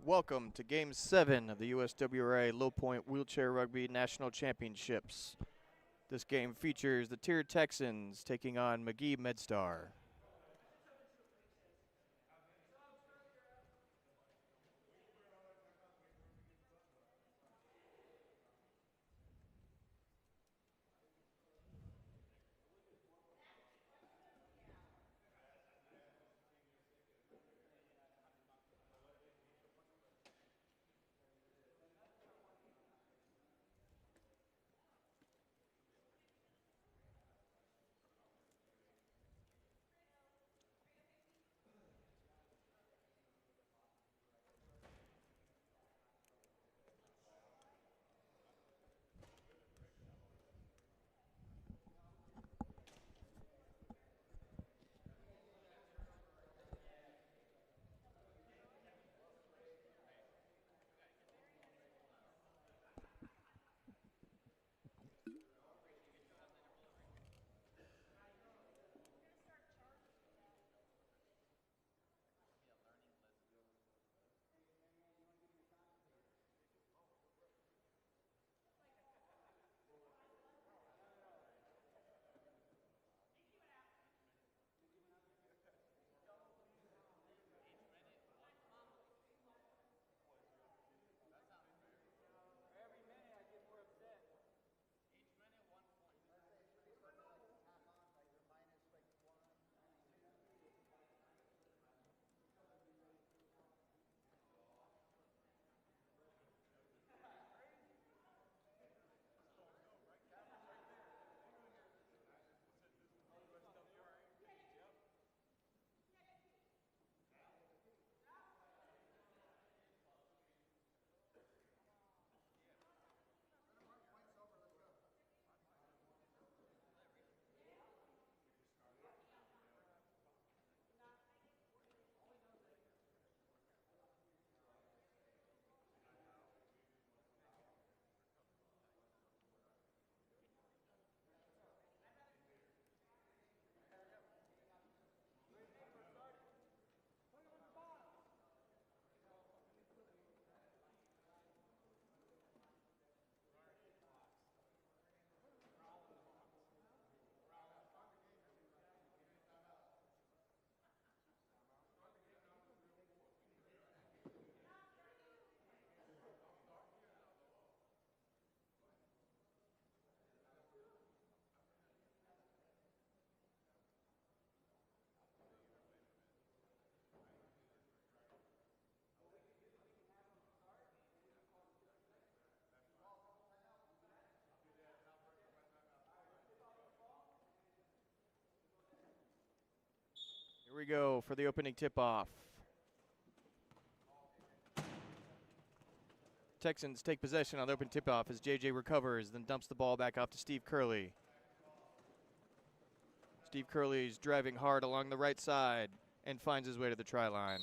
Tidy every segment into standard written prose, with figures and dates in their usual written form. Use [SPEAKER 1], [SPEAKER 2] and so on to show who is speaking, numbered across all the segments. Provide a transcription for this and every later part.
[SPEAKER 1] Welcome to Game 7 of the USWRA Low Point Wheelchair Rugby National Championships. This game features the TIRR Texans taking on Magee-MedStar. Here we go for the opening tip-off. Texans take possession on the open tip-off as JJ recovers, then dumps the ball back off to Steve Curley. Steve Curley's driving hard along the right side and finds his way to the try line.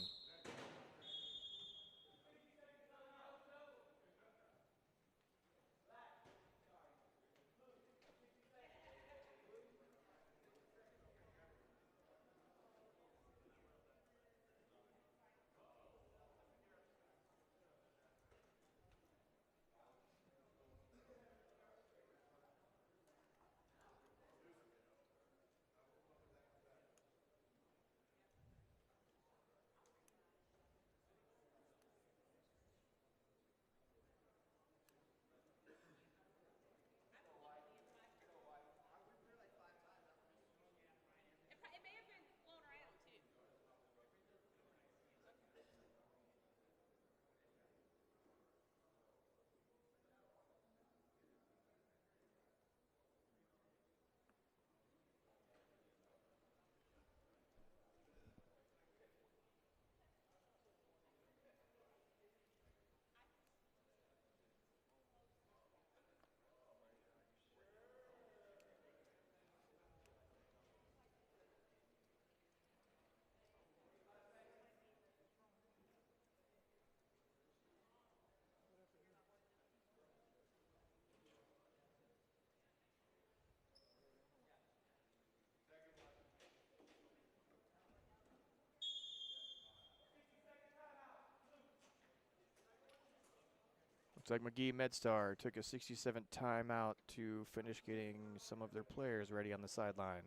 [SPEAKER 1] Looks like Magee-MedStar took a 67 timeout to finish getting some of their players ready on the sideline.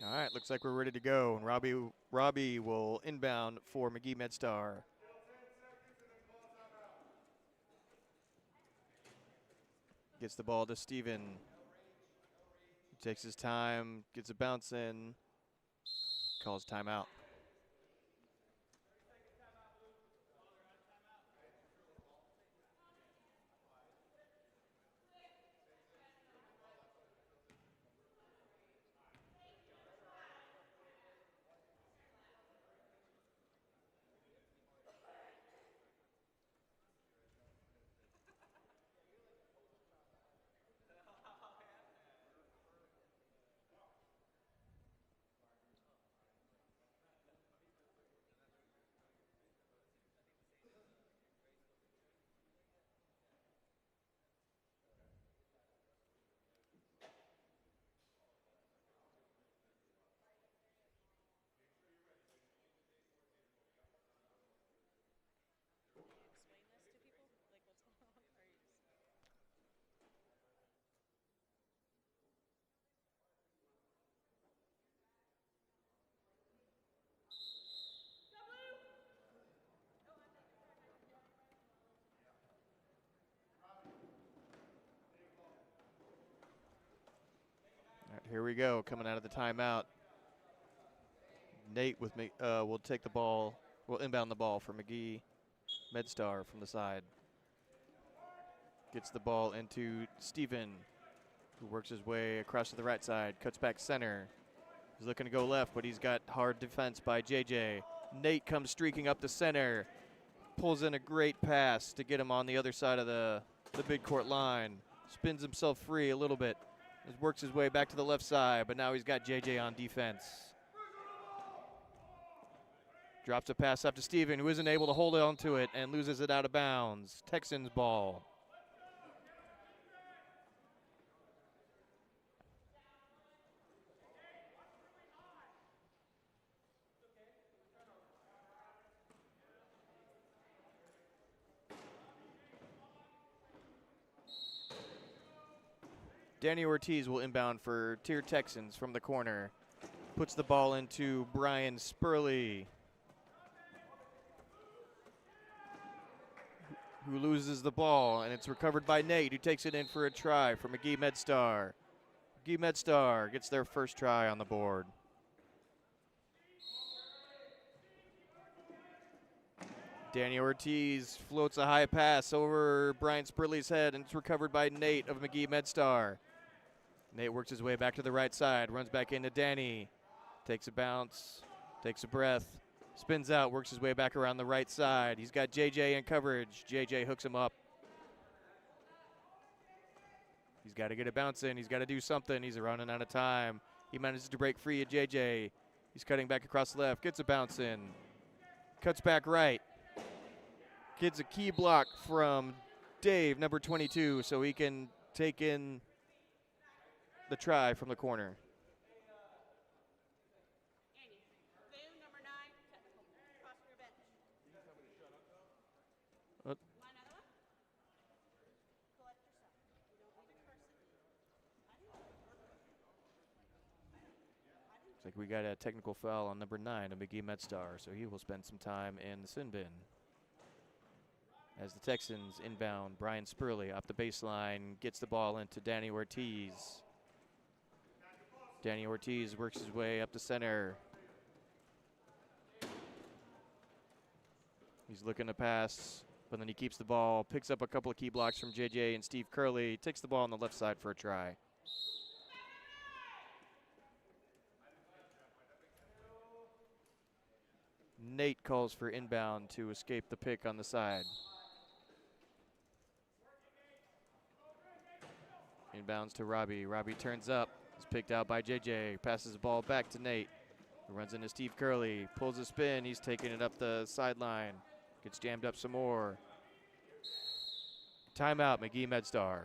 [SPEAKER 1] All right, looks like we're ready to go. And Robbie will inbound for Magee-MedStar. Gets the ball to Steven. He takes his time, gets a bounce in, calls timeout. All right, here we go, coming out of the timeout. Nate with me will take the ball, will inbound the ball for Magee-MedStar from the side. Gets the ball into Steven, who works his way across to the right side, cuts back center. He's looking to go left, but he's got hard defense by JJ. Nate comes streaking up the center, pulls in a great pass to get him on the other side of the midcourt line. Spins himself free a little bit. Works his way back to the left side, but now he's got JJ on defense. Drops a pass up to Steven, who isn't able to hold on to it and loses it out of bounds. Texans ball. Danny Ortiz will inbound for TIRR Texans from the corner. Puts the ball into Brian Spurley, who loses the ball, and it's recovered by Nate, who takes it in for a try for Magee-MedStar. Magee-MedStar gets their first try on the board. Danny Ortiz floats a high pass over Brian Spurley's head, and it's recovered by Nate of Magee-MedStar. Nate works his way back to the right side, runs back into Danny, takes a bounce, takes a breath, spins out, works his way back around the right side. He's got JJ in coverage. JJ hooks him up. He's got to get a bounce in. He's got to do something. He's running out of time. He manages to break free of JJ. He's cutting back across left, gets a bounce in, cuts back right. Gets a key block from Dave, number 22, so he can take in the try from the corner. Looks like we got a technical foul on number 9 of Magee-MedStar, so he will spend some time in the sin bin. As the Texans inbound, Brian Spurley off the baseline, gets the ball into Danny Ortiz. Danny Ortiz works his way up the center. He's looking to pass, but then he keeps the ball, picks up a couple of key blocks from JJ and Steve Curley, takes the ball on the left side for a try. Nate calls for inbound to escape the pick on the side. Inbounds to Robbie. Robbie turns up. He's picked out by JJ. Passes the ball back to Nate. He runs into Steve Curley. Pulls a spin. He's taking it up the sideline. Gets jammed up some more. Timeout, Magee-MedStar.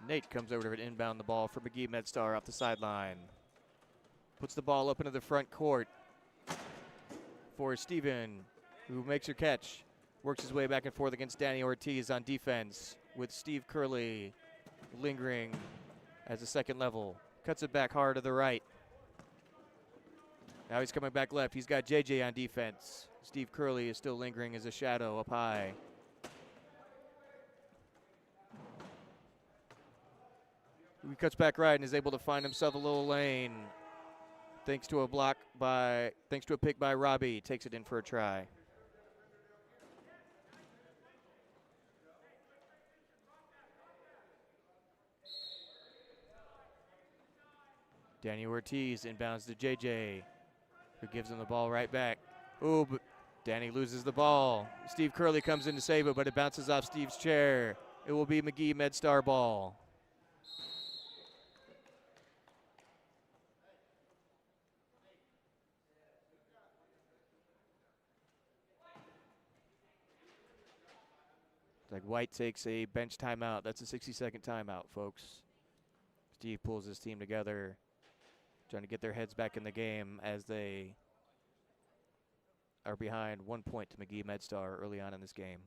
[SPEAKER 1] Nate comes over to inbound the ball for Magee-MedStar off the sideline. Puts the ball up into the front court for Steven, who makes her catch. Works his way back and forth against Danny Ortiz on defense with Steve Curley lingering as a second level. Cuts it back hard to the right. Now he's coming back left. He's got JJ on defense. Steve Curley is still lingering as a shadow up high. He cuts back right and is able to find himself a little lane. Thanks to a pick by Robbie. Takes it in for a try. Danny Ortiz inbounds to JJ, who gives him the ball right back. Ooh, but Danny loses the ball. Steve Curley comes in to save it, but it bounces off Steve's chair. It will be Magee-MedStar ball. Like White takes a bench timeout. That's a 60-second timeout, folks. Steve pulls his team together, trying to get their heads back in the game as they are behind 1 point to Magee-MedStar early on in this game.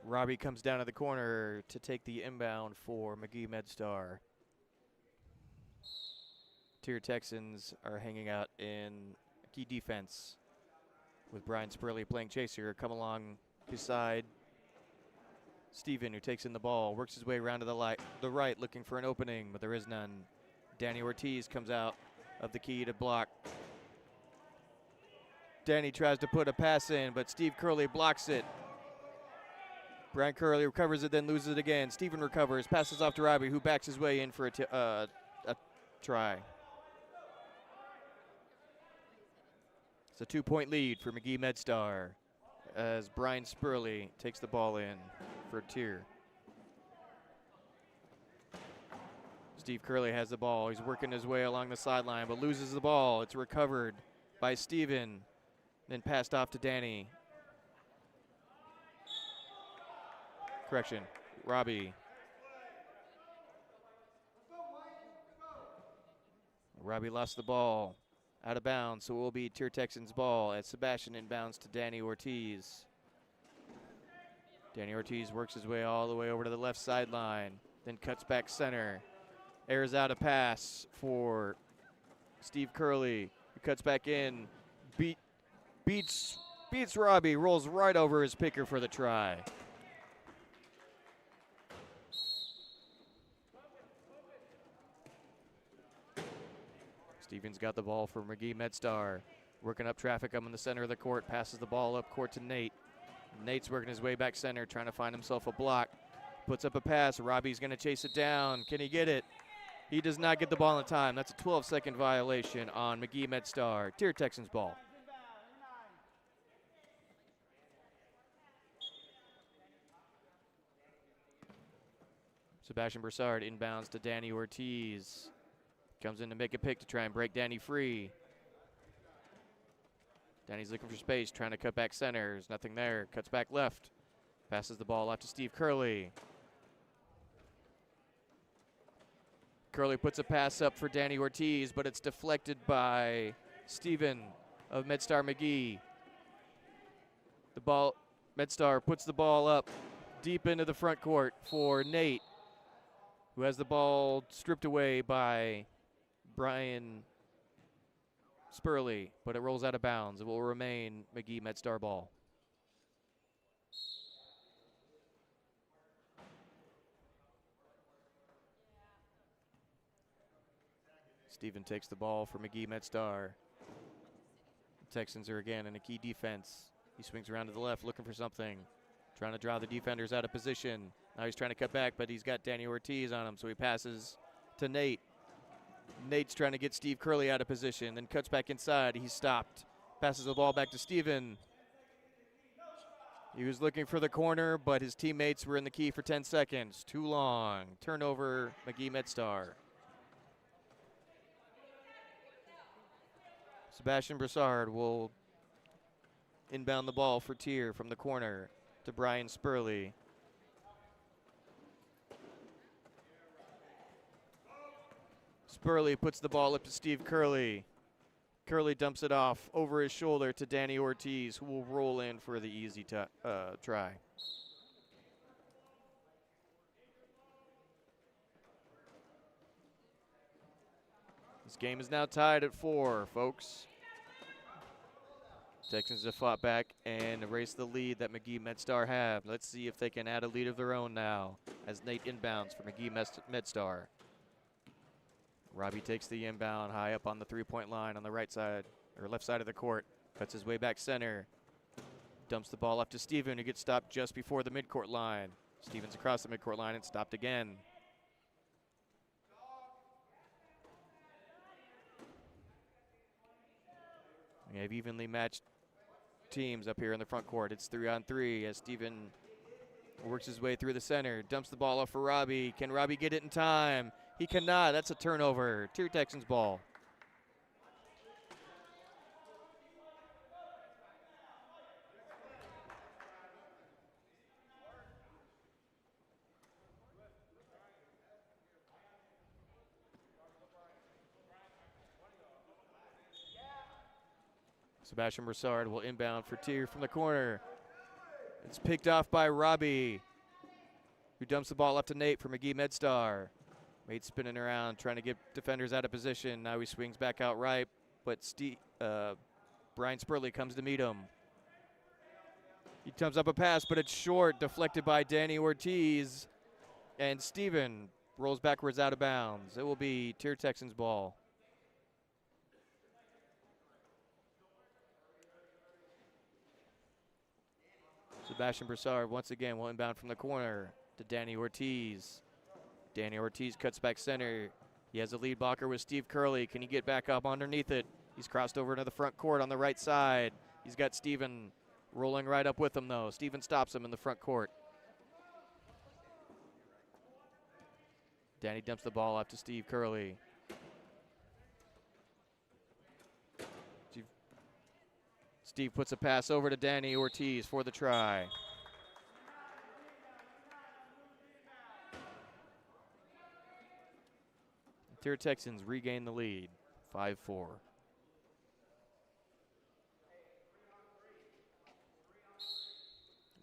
[SPEAKER 1] Robbie comes down to the corner to take the inbound for Magee-MedStar. TIRR Texans are hanging out in key defense with Brian Spurley playing chaser. Come along his side. Steven, who takes in the ball, works his way around to the right looking for an opening, but there is none. Danny Ortiz comes out of the key to block. Danny tries to put a pass in, but Steve Curley blocks it. Brian Curley recovers it, then loses it again. Steven recovers, passes off to Robbie, who backs his way in for a try. It's a 2-point lead for Magee-MedStar as Brian Spurley takes the ball in for TIRR. Steve Curley has the ball. He's working his way along the sideline, but loses the ball. It's recovered by Steven, then passed off to Danny. Correction, Robbie. Robbie lost the ball out of bounds, so it will be TIRR Texans ball as Sebastian inbounds to Danny Ortiz. Danny Ortiz works his way all the way over to the left sideline, then cuts back center. Airs out a pass for Steve Curley, who cuts back in, beats Robbie, rolls right over his picker for the try. Stevens got the ball for Magee-MedStar, working up traffic up in the center of the court, passes the ball up court to Nate. Nate's working his way back center, trying to find himself a block. Puts up a pass. Robbie's going to chase it down. Can he get it? He does not get the ball in time. That's a 12-second violation on Magee-MedStar. TIRR Texans ball. Sebastian Broussard inbounds to Danny Ortiz. Comes in to make a pick to try and break Danny free. Danny's looking for space, trying to cut back center. There's nothing there. Cuts back left. Passes the ball off to Steve Curley. Curley puts a pass up for Danny Ortiz, but it's deflected by Steven of MedStar Magee. MedStar puts the ball up deep into the front court for Nate, who has the ball stripped away by Brian Spurley, but it rolls out of bounds. It will remain Magee-MedStar ball. Steven takes the ball for Magee-MedStar. The Texans are again in a key defense. He swings around to the left looking for something, trying to draw the defenders out of position. Now he's trying to cut back, but he's got Danny Ortiz on him, so he passes to Nate. Nate's trying to get Steve Curley out of position, then cuts back inside. He's stopped. Passes the ball back to Steven. He was looking for the corner, but his teammates were in the key for 10 seconds. Too long. Turnover, Magee-MedStar. Sebastian Broussard will inbound the ball for TIRR from the corner to Brian Spurley. Spurley puts the ball up to Steve Curley. Curley dumps it off over his shoulder to Danny Ortiz, who will roll in for the easy try. This game is now tied at 4, folks. Texans have fought back and erased the lead that Magee-MedStar have. Let's see if they can add a lead of their own now as Nate inbounds for Magee-MedStar. Robbie takes the inbound high up on the three-point line on the right side, or left side of the court. Cuts his way back center. Dumps the ball up to Steven, who gets stopped just before the midcourt line. Steven's across the midcourt line and stopped again. We have evenly matched teams up here in the front court. It's 3-on-3 as Steven works his way through the center. Dumps the ball off for Robbie. Can Robbie get it in time? He cannot. That's a turnover. TIRR Texans ball. Sebastian Broussard will inbound for TIRR from the corner. It's picked off by Robbie, who dumps the ball up to Nate for Magee-MedStar. Nate spinning around, trying to get defenders out of position. Now he swings back out right, but Brian Spurley comes to meet him. He comes up a pass, but it's short, deflected by Danny Ortiz. And Steven rolls backwards out of bounds. It will be TIRR Texans ball. Sebastian Broussard once again will inbound from the corner to Danny Ortiz. Danny Ortiz cuts back center. He has a lead blocker with Steve Curley. Can he get back up underneath it? He's crossed over into the front court on the right side. He's got Steven rolling right up with him, though. Steven stops him in the front court. Danny dumps the ball up to Steve Curley. Steve puts a pass over to Danny Ortiz for the try. The TIRR Texans regain the lead, 5-4.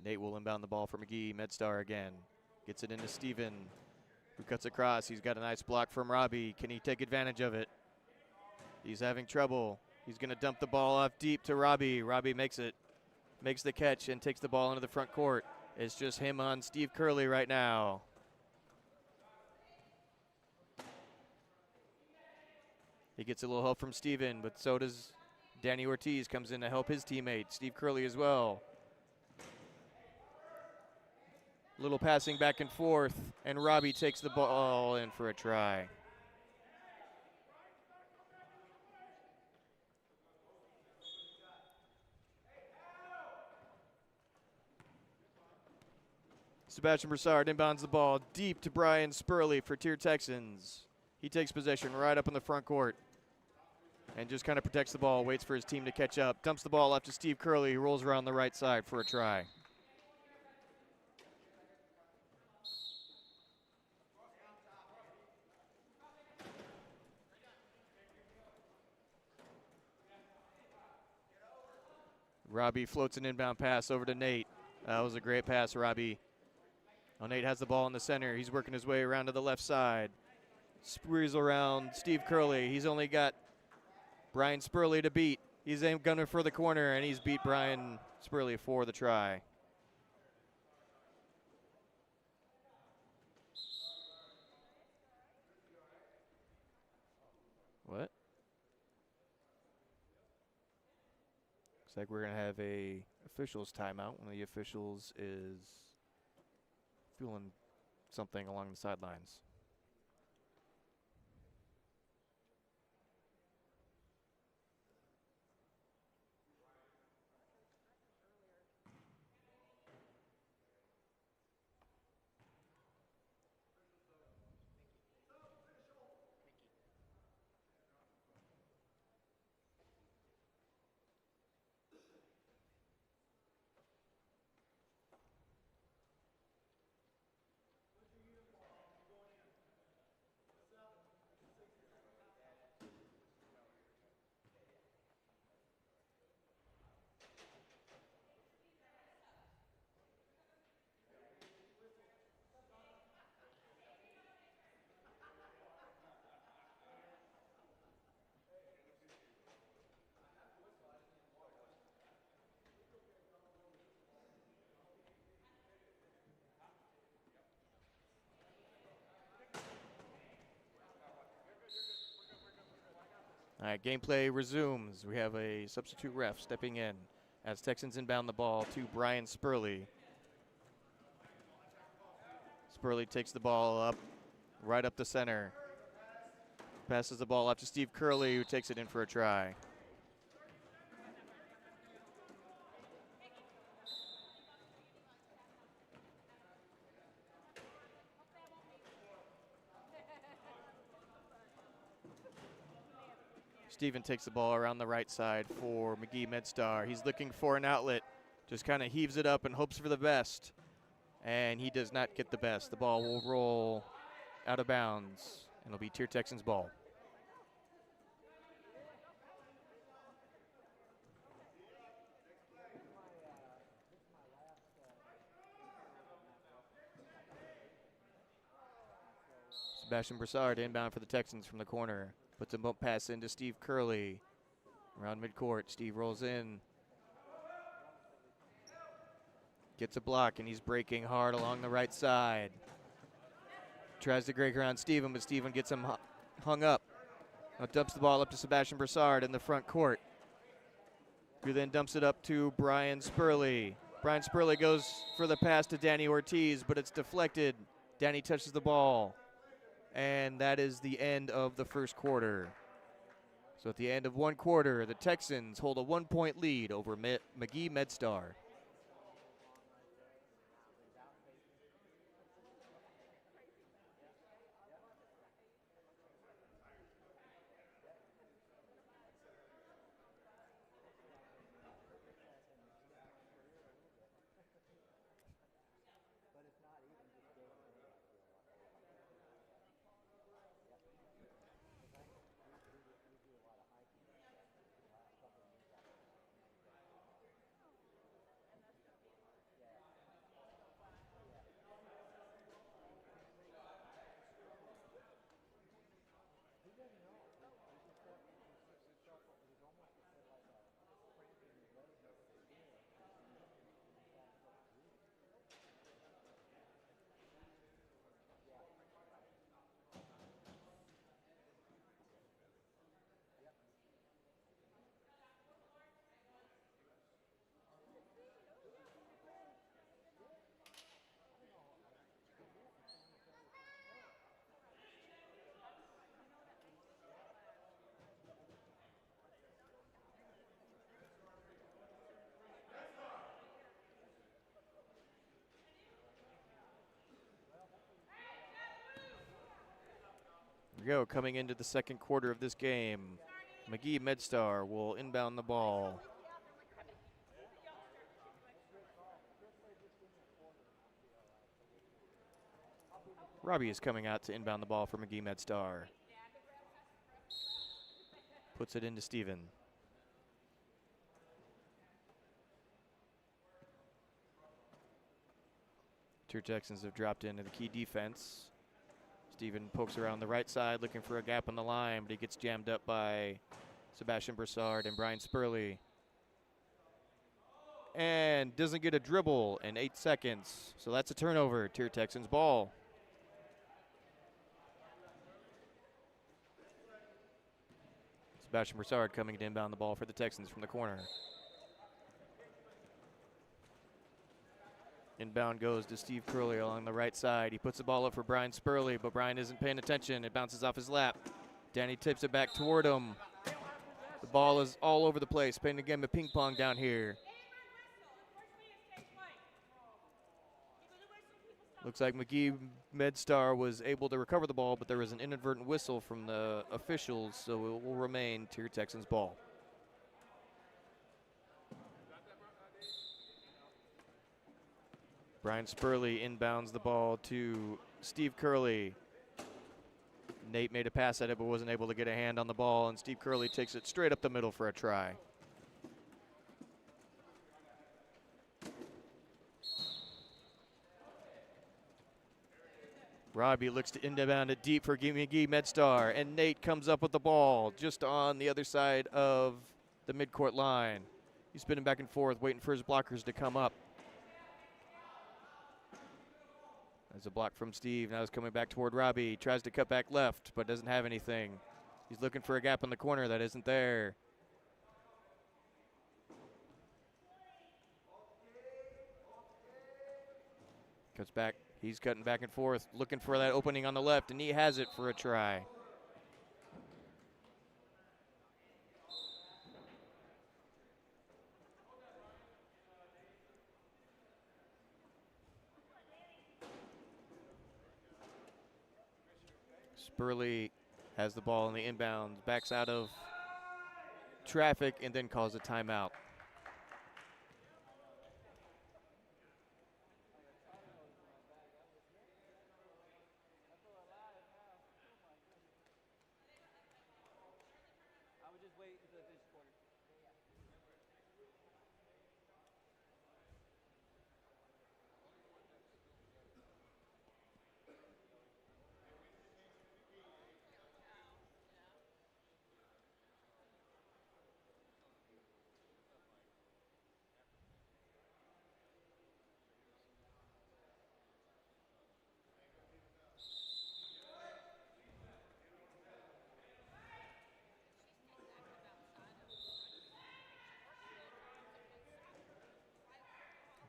[SPEAKER 1] Nate will inbound the ball for Magee-MedStar again. Gets it into Steven, who cuts across. He's got a nice block from Robbie. Can he take advantage of it? He's having trouble. He's going to dump the ball off deep to Robbie. Robbie makes it, makes the catch and takes the ball into the front court. It's just him on Steve Curley right now. He gets a little help from Steven, but so does Danny Ortiz, comes in to help his teammate, Steve Curley, as well. Little passing back and forth, and Robbie takes the ball in for a try. Sebastian Broussard inbounds the ball deep to Brian Spurley for TIRR Texans. He takes possession right up in the front court and just kind of protects the ball, waits for his team to catch up. Dumps the ball up to Steve Curley, who rolls around the right side for a try. Robbie floats an inbound pass over to Nate. That was a great pass, Robbie. Well, Nate has the ball in the center. He's working his way around to the left side. Squeeze around Steve Curley. He's only got Brian Spurley to beat. He's gunning for the corner, and he's beat Brian Spurley for the try. What? Looks like we're going to have a officials timeout. One of the officials is feeling something along the sidelines. All right, gameplay resumes. We have a substitute ref stepping in as Texans inbound the ball to Brian Spurley. Spurley takes the ball up, right up the center. Passes the ball up to Steve Curley, who takes it in for a try. Steven takes the ball around the right side for Magee-MedStar. He's looking for an outlet, just kind of heaves it up and hopes for the best. And he does not get the best. The ball will roll out of bounds, and it'll be TIRR Texans ball. Sebastian Broussard inbound for the Texans from the corner. Puts a bump pass into Steve Curley. Around midcourt, Steve rolls in. Gets a block, and he's breaking hard along the right side. Tries to break around Steven, but Steven gets him hung up. Now dumps the ball up to Sebastian Broussard in the front court, who then dumps it up to Brian Spurley. Brian Spurley goes for the pass to Danny Ortiz, but it's deflected. Danny touches the ball. And that is the end of the first quarter. So at the end of one quarter, the Texans hold a 1-point lead over Magee-MedStar. Here we go, coming into the second quarter of this game. Magee-MedStar will inbound the ball. Robbie is coming out to inbound the ball for Magee-MedStar. Puts it into Steven. TIRR Texans have dropped into the key defense. Steven pokes around the right side looking for a gap on the line, but he gets jammed up by Sebastian Broussard and Brian Spurley. And doesn't get a dribble in 8 seconds. So that's a turnover. TIRR Texans ball. Sebastian Broussard coming to inbound the ball for the Texans from the corner. Inbound goes to Steve Curley along the right side. He puts the ball up for Brian Spurley, but Brian isn't paying attention. It bounces off his lap. Danny tips it back toward him. The ball is all over the place, playing a game of ping pong down here. Looks like Magee-MedStar was able to recover the ball, but there was an inadvertent whistle from the officials, so it will remain TIRR Texans ball. Brian Spurley inbounds the ball to Steve Curley. Nate made a pass at it but wasn't able to get a hand on the ball, and Steve Curley takes it straight up the middle for a try. Robbie looks to inbound it deep for Magee-MedStar, and Nate comes up with the ball just on the other side of the midcourt line. He's spinning back and forth, waiting for his blockers to come up. There's a block from Steve. Now he's coming back toward Robbie. He tries to cut back left, but doesn't have anything. He's looking for a gap in the corner that isn't there. Cuts back. He's cutting back and forth, looking for that opening on the left, and he has it for a try. Spurley has the ball in the inbounds, backs out of traffic, and then calls a timeout.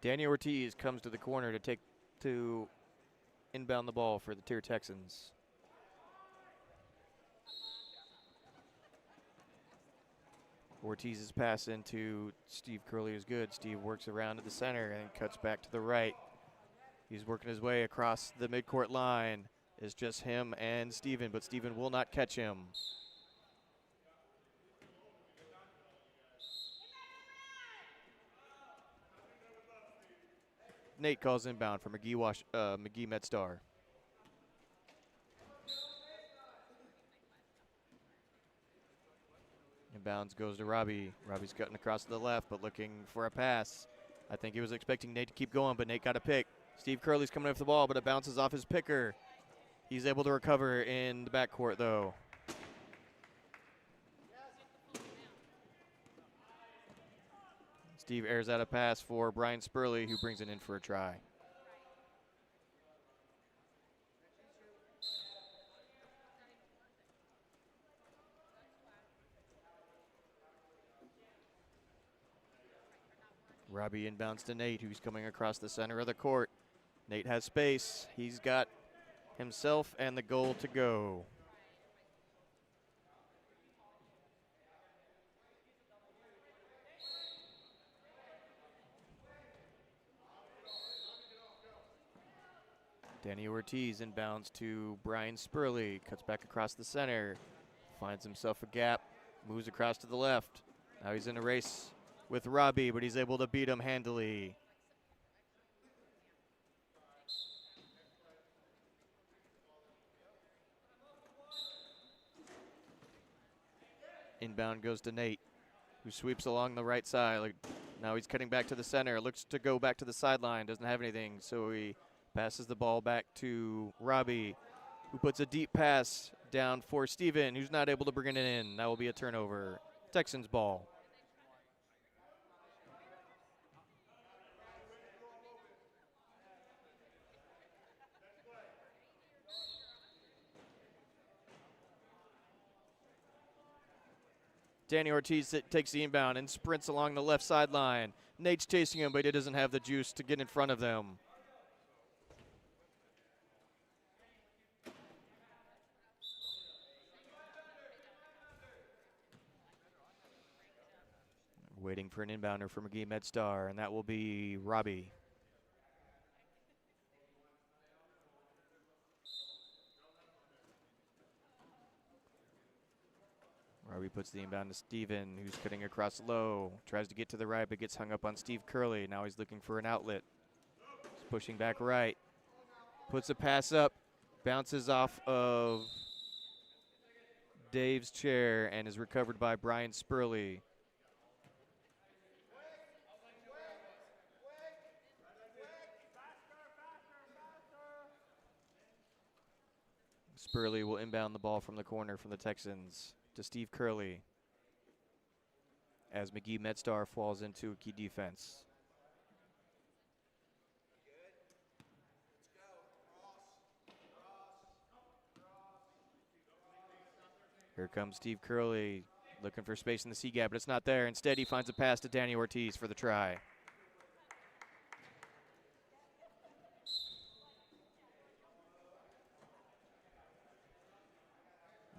[SPEAKER 1] Danny Ortiz comes to the corner to inbound the ball for the TIRR Texans. Ortiz's pass into Steve Curley is good. Steve works around to the center and cuts back to the right. He's working his way across the midcourt line. It's just him and Steven, but Steven will not catch him. Nate calls inbound for Magee-MedStar. Inbounds goes to Robbie. Robbie's cutting across to the left, but looking for a pass. I think he was expecting Nate to keep going, but Nate got a pick. Steve Curley's coming off the ball, but it bounces off his picker. He's able to recover in the backcourt, though. Steve airs out a pass for Brian Spurley, who brings it in for a try. Robbie inbounds to Nate, who's coming across the center of the court. Nate has space. He's got himself and the goal to go. Danny Ortiz inbounds to Brian Spurley, cuts back across the center, finds himself a gap, moves across to the left. Now he's in a race with Robbie, but he's able to beat him handily. Inbound goes to Nate, who sweeps along the right side. Now he's cutting back to the center, looks to go back to the sideline, doesn't have anything, so he passes the ball back to Robbie, who puts a deep pass down for Steven, who's not able to bring it in. That will be a turnover. Texans ball. Danny Ortiz takes the inbound and sprints along the left sideline. Nate's chasing him, but he doesn't have the juice to get in front of them. Waiting for an inbounder for Magee-MedStar, and that will be Robbie. Robbie puts the inbound to Steven, who's cutting across low. Tries to get to the right, but gets hung up on Steve Curley. Now he's looking for an outlet. He's pushing back right. Puts a pass up. Bounces off of Dave's chair and is recovered by Brian Spurley. Spurley will inbound the ball from the corner from the Texans to Steve Curley as Magee-MedStar falls into a key defense. Here comes Steve Curley looking for space in the C gap, but it's not there. Instead, he finds a pass to Danny Ortiz for the try.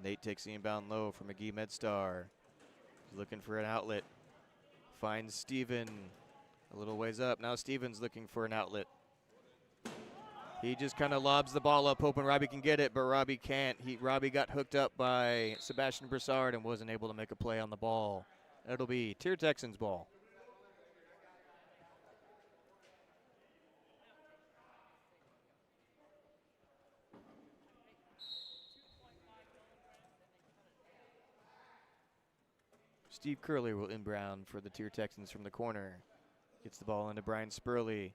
[SPEAKER 1] Nate takes the inbound low for Magee-MedStar. He's looking for an outlet. Finds Steven a little ways up. Now Steven's looking for an outlet. He just kind of lobs the ball up, hoping Robbie can get it, but Robbie can't. Robbie got hooked up by Sebastian Broussard and wasn't able to make a play on the ball. It'll be TIRR Texans ball. Steve Curley will inbound for the TIRR Texans from the corner. Gets the ball into Brian Spurley.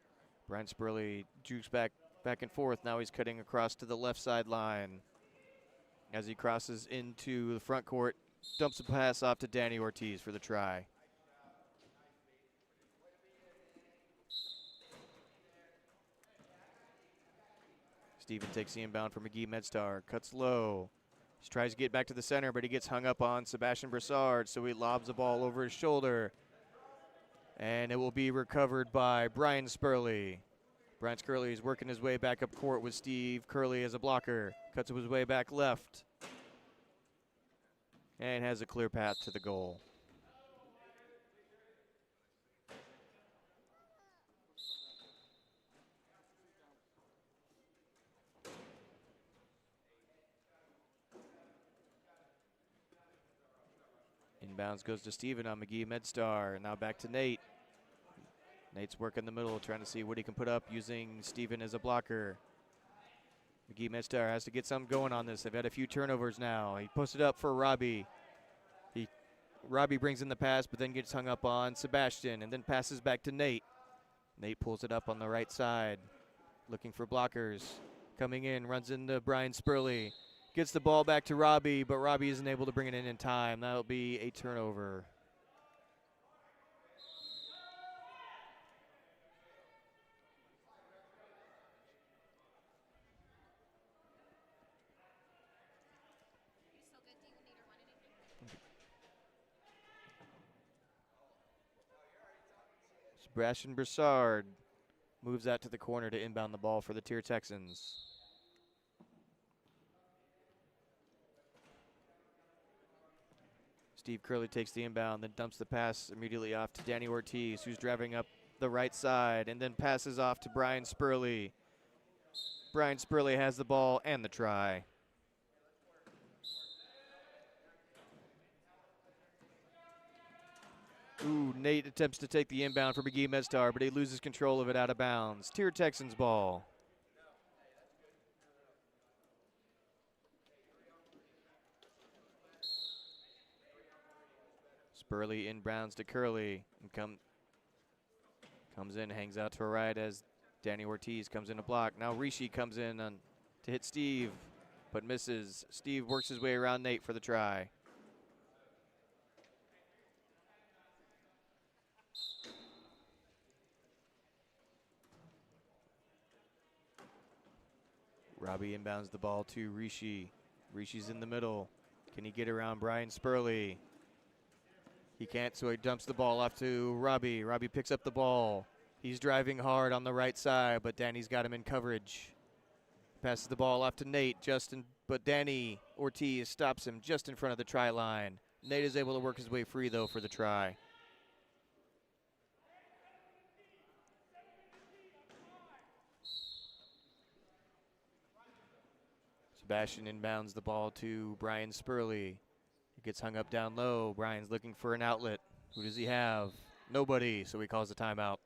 [SPEAKER 1] Brian Spurley jukes back and forth. Now he's cutting across to the left sideline. As he crosses into the front court, dumps a pass off to Danny Ortiz for the try. Steven takes the inbound for Magee-MedStar. Cuts low. He tries to get back to the center, but he gets hung up on Sebastian Broussard, so he lobs the ball over his shoulder. And it will be recovered by Brian Spurley. Brian Spurley is working his way back up court with Steve Curley as a blocker. Cuts his way back left. And has a clear path to the goal. Inbounds goes to Steven on Magee-MedStar. Now back to Nate. Nate's working the middle, trying to see what he can put up using Steven as a blocker. Magee-MedStar has to get something going on this. They've had a few turnovers now. He posted up for Robbie. Robbie brings in the pass, but then gets hung up on Sebastian, and then passes back to Nate. Nate pulls it up on the right side, looking for blockers. Coming in, runs into Brian Spurley. Gets the ball back to Robbie, but Robbie isn't able to bring it in time. That'll be a turnover. Sebastian Broussard moves out to the corner to inbound the ball for the TIRR Texans. Steve Curley takes the inbound, then dumps the pass immediately off to Danny Ortiz, who's driving up the right side, and then passes off to Brian Spurley. Brian Spurley has the ball and the try. Ooh, Nate attempts to take the inbound for Magee-MedStar, but he loses control of it out of bounds. TIRR Texans ball. Spurley inbounds to Curley and comes in, hangs out to her right as Danny Ortiz comes in to block. Now Rishi comes in to hit Steve, but misses. Steve works his way around Nate for the try. Robbie inbounds the ball to Rishi. Rishi's in the middle. Can he get around Brian Spurley? He can't, so he dumps the ball off to Robbie. Robbie picks up the ball. He's driving hard on the right side, but Danny's got him in coverage. Passes the ball off to Nate, but Danny Ortiz stops him just in front of the try line. Nate is able to work his way free, though, for the try. Sebastian inbounds the ball to Brian Spurley. He gets hung up down low. Brian's looking for an outlet. Who does he have? Nobody, so he calls a timeout.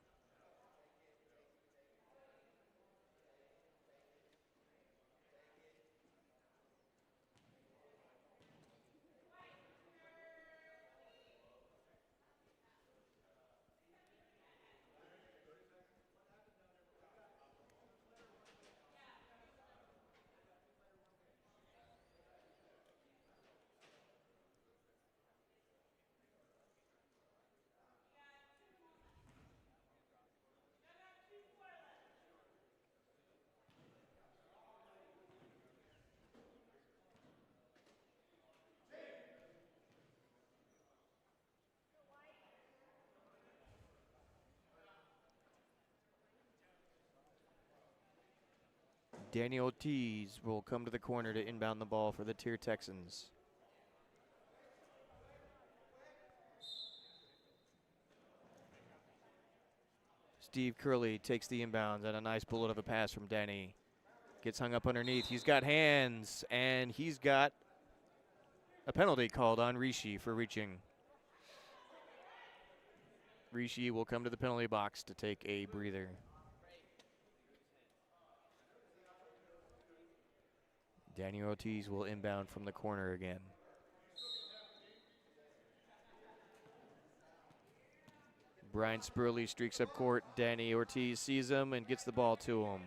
[SPEAKER 1] Danny Ortiz will come to the corner to inbound the ball for the TIRR Texans. Steve Curley takes the inbounds and a nice bullet of a pass from Danny. Gets hung up underneath. He's got hands, and he's got a penalty called on Rishi for reaching. Rishi will come to the penalty box to take a breather. Danny Ortiz will inbound from the corner again. Brian Spurley streaks up court. Danny Ortiz sees him and gets the ball to him.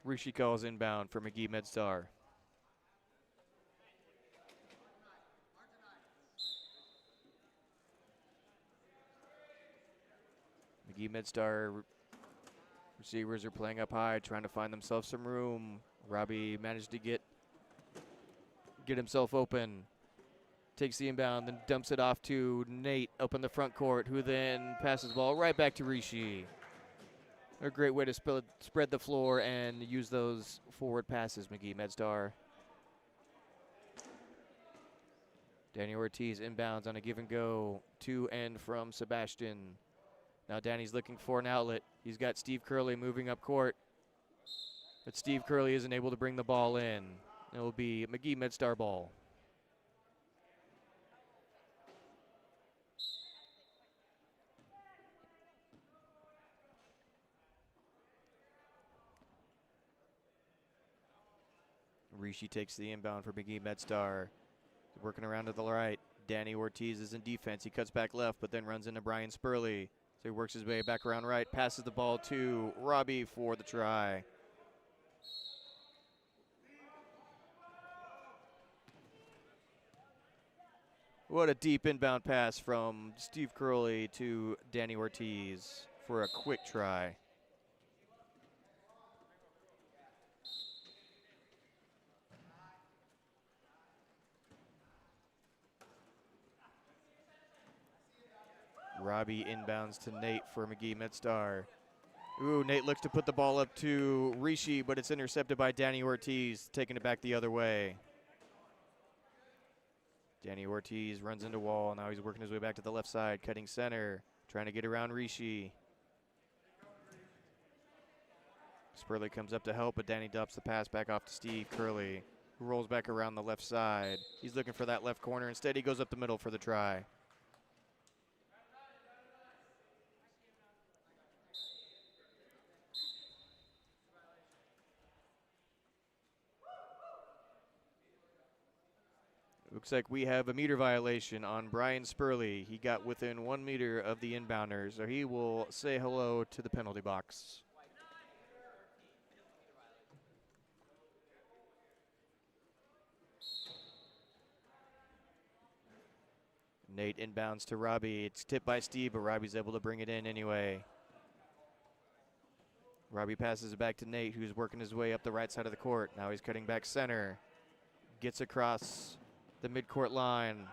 [SPEAKER 1] Rishi calls inbound for Magee-MedStar. Magee-MedStar receivers are playing up high, trying to find themselves some room. Robbie managed to get himself open. Takes the inbound, then dumps it off to Nate up in the front court, who then passes the ball right back to Rishi. A great way to spread the floor and use those forward passes, Magee-MedStar. Danny Ortiz inbounds on a give and go to and from Sebastian. Now Danny's looking for an outlet. He's got Steve Curley moving up court. But Steve Curley isn't able to bring the ball in. It will be Magee-MedStar ball. Rishi takes the inbound for Magee-MedStar. Working around to the right. Danny Ortiz is in defense. He cuts back left, but then runs into Brian Spurley. So he works his way back around right, passes the ball to Robbie for the try. What a deep inbound pass from Steve Curley to Danny Ortiz for a quick try. Robbie inbounds to Nate for Magee-MedStar. Ooh, Nate looks to put the ball up to Rishi, but it's intercepted by Danny Ortiz, taking it back the other way. Danny Ortiz runs into wall. Now he's working his way back to the left side, cutting center, trying to get around Rishi. Spurley comes up to help, but Danny dumps the pass back off to Steve Curley, who rolls back around the left side. He's looking for that left corner. Instead, he goes up the middle for the try. Looks like we have a meter violation on Brian Spurley. He got within 1 meter of the inbounder, so he will say hello to the penalty box. Nate inbounds to Robbie. It's tipped by Steve, but Robbie's able to bring it in anyway. Robbie passes it back to Nate, who's working his way up the right side of the court. Now he's cutting back center. Gets across the midcourt line.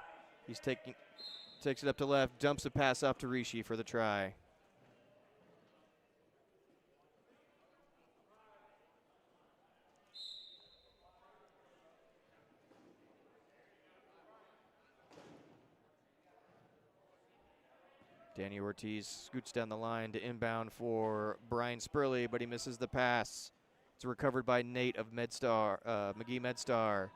[SPEAKER 1] Takes it up to left, dumps a pass off to Rishi for the try. Danny Ortiz scoots down the line to inbound for Brian Spurley, but he misses the pass. It's recovered by Nate of Magee-MedStar.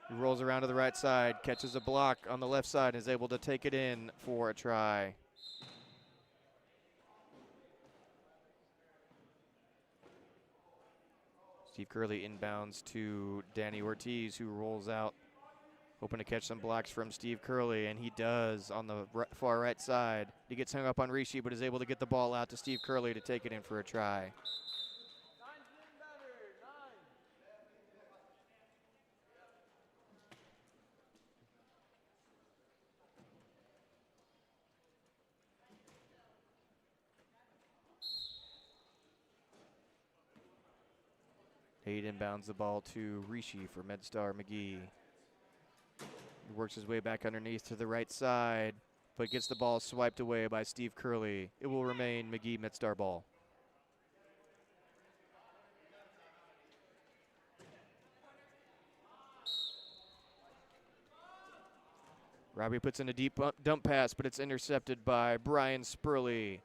[SPEAKER 1] He rolls around to the right side, catches a block on the left side, and is able to take it in for a try. Steve Curley inbounds to Danny Ortiz, who rolls out, hoping to catch some blocks from Steve Curley, and he does on the far right side. He gets hung up on Rishi, but is able to get the ball out to Steve Curley to take it in for a try. Nate inbounds the ball to Rishi for MedStar Magee. He works his way back underneath to the right side, but gets the ball swiped away by Steve Curley. It will remain Magee-MedStar ball. Robbie puts in a deep dump pass, but it's intercepted by Brian Spurley.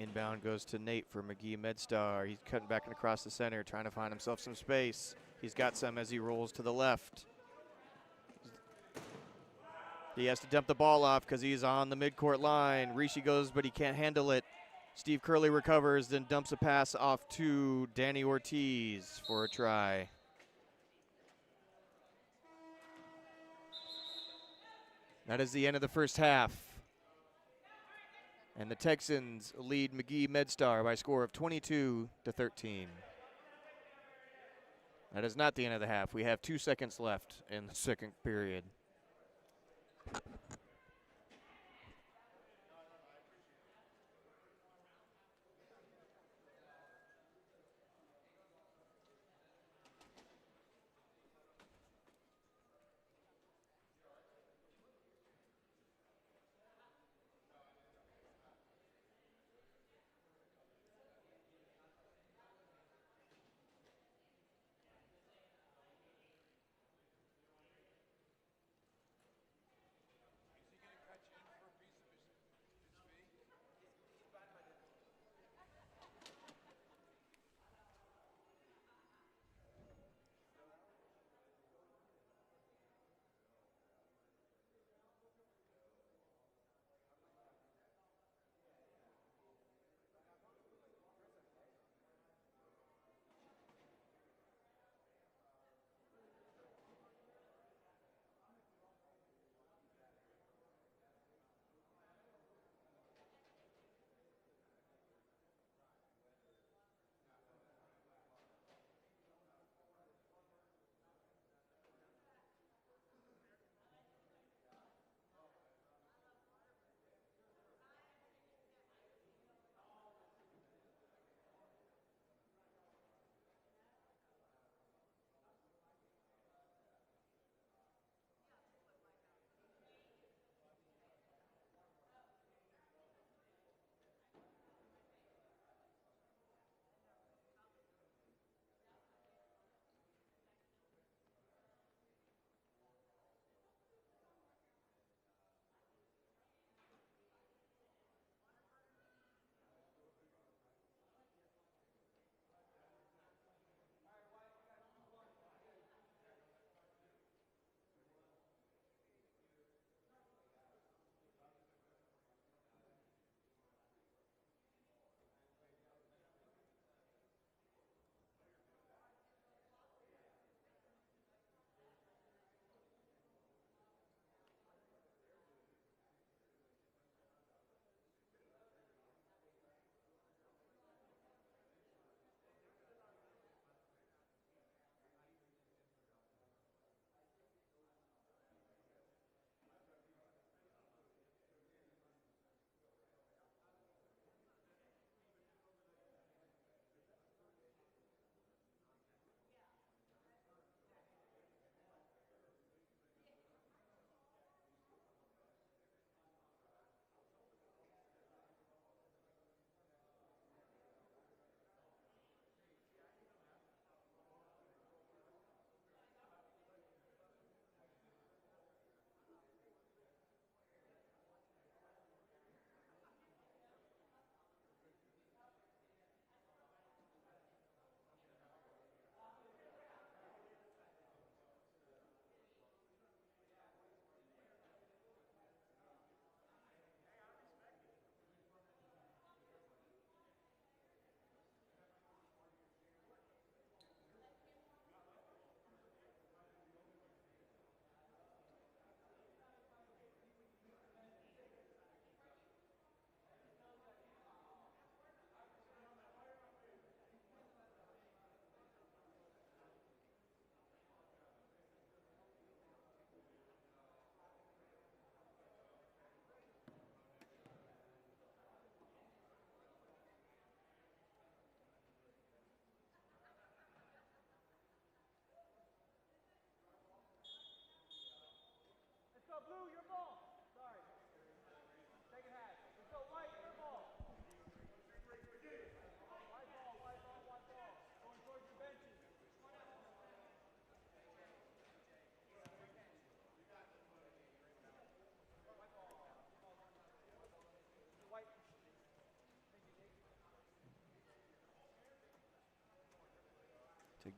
[SPEAKER 1] Inbound goes to Nate for Magee-MedStar. He's cutting back and across the center, trying to find himself some space. He's got some as he rolls to the left. He has to dump the ball off because he's on the midcourt line. Rishi goes, but he can't handle it. Steve Curley recovers, then dumps a pass off to Danny Ortiz for a try. That is the end of the first half. And the Texans lead Magee-MedStar by a score of 22-13. That is not the end of the half. We have 2 seconds left in the second period.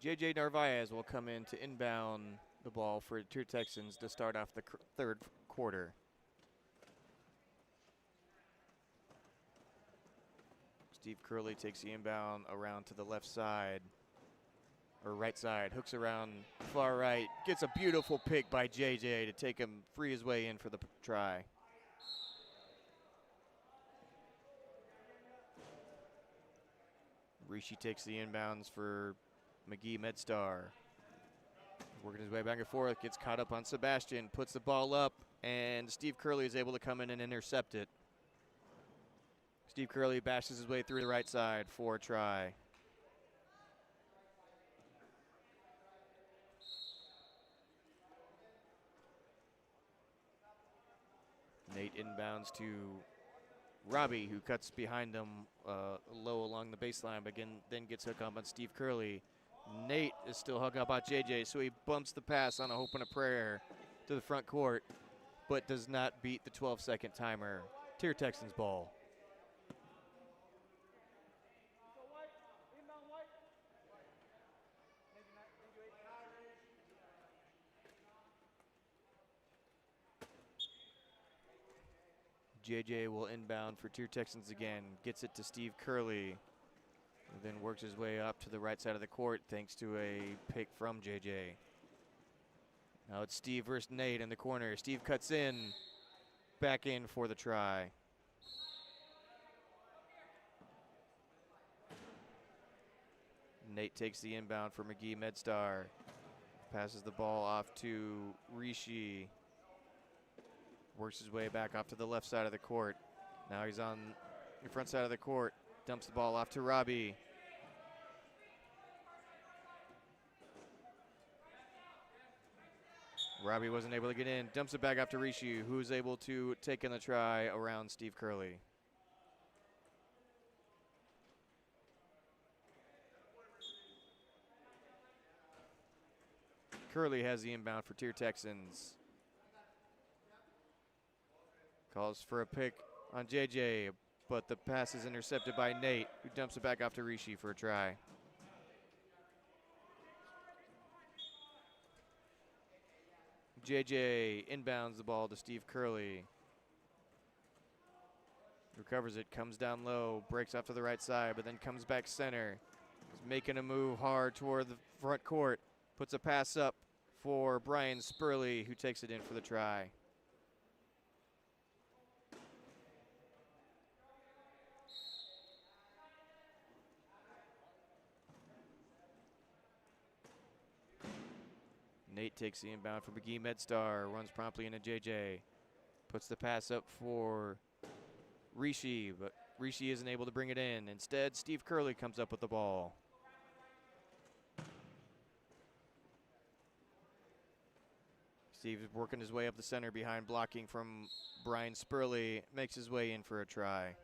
[SPEAKER 1] JJ Narvaez will come in to inbound the ball for TIRR Texans to start off the third quarter. Steve Curley takes the inbound around to the left side, or right side, hooks around far right, gets a beautiful pick by JJ to take him, free his way in for the try. Rishi takes the inbounds for Magee-MedStar. Working his way back and forth, gets caught up on Sebastian, puts the ball up, and Steve Curley is able to come in and intercept it. Steve Curley bashes his way through the right side for a try. Nate inbounds to Robbie, who cuts behind him low along the baseline, but then gets hooked up on Steve Curley. Nate is still hung up on JJ, so he bumps the pass on a hope and a prayer to the front court, but does not beat the 12-second timer. TIRR Texans ball. JJ will inbound for TIRR Texans again, gets it to Steve Curley, and then works his way up to the right side of the court thanks to a pick from JJ. Now it's Steve versus Nate in the corner. Steve cuts in, back in for the try. Nate takes the inbound for Magee-MedStar. Passes the ball off to Rishi. Works his way back off to the left side of the court. Now he's on the front side of the court. Dumps the ball off to Robbie. Robbie wasn't able to get in. Dumps it back off to Rishi, who's able to take in the try around Steve Curley. Curley has the inbound for TIRR Texans. Calls for a pick on JJ, but the pass is intercepted by Nate, who dumps it back off to Rishi for a try. JJ inbounds the ball to Steve Curley. Recovers it, comes down low, breaks off to the right side, but then comes back center. He's making a move hard toward the front court. Puts a pass up for Brian Spurley, who takes it in for the try. Nate takes the inbound for Magee-MedStar, runs promptly into JJ. Puts the pass up for Rishi, but Rishi isn't able to bring it in. Instead, Steve Curley comes up with the ball. Steve is working his way up the center behind blocking from Brian Spurley. Makes his way in for a try.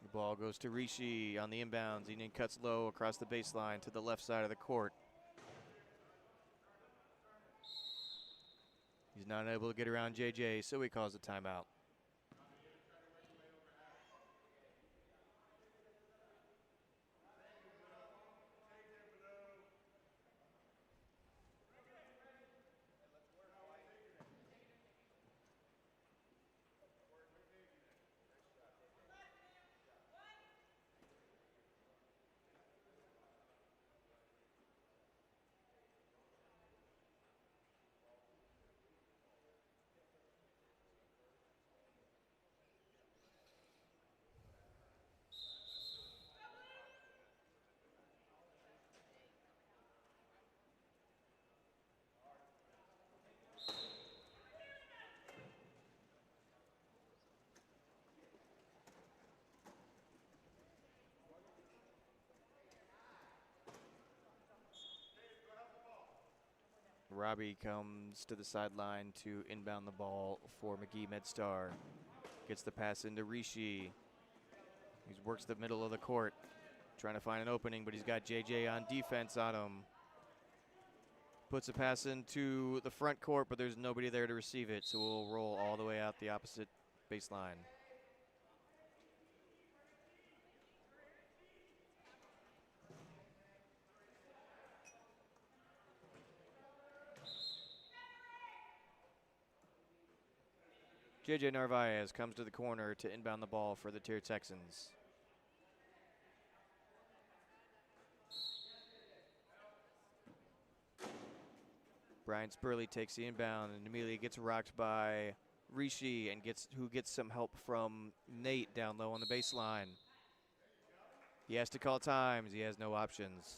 [SPEAKER 1] The ball goes to Rishi on the inbounds. He then cuts low across the baseline to the left side of the court. He's not able to get around JJ, so he calls a timeout. Robbie comes to the sideline to inbound the ball for Magee-MedStar. Gets the pass into Rishi. He works the middle of the court, trying to find an opening, but he's got JJ on defense on him. Puts a pass into the front court, but there's nobody there to receive it, so we'll roll all the way out the opposite baseline. JJ Narvaez comes to the corner to inbound the ball for the TIRR Texans. Brian Spurley takes the inbound and immediately gets rocked by Rishi and who gets some help from Nate down low on the baseline. He has to call times. He has no options.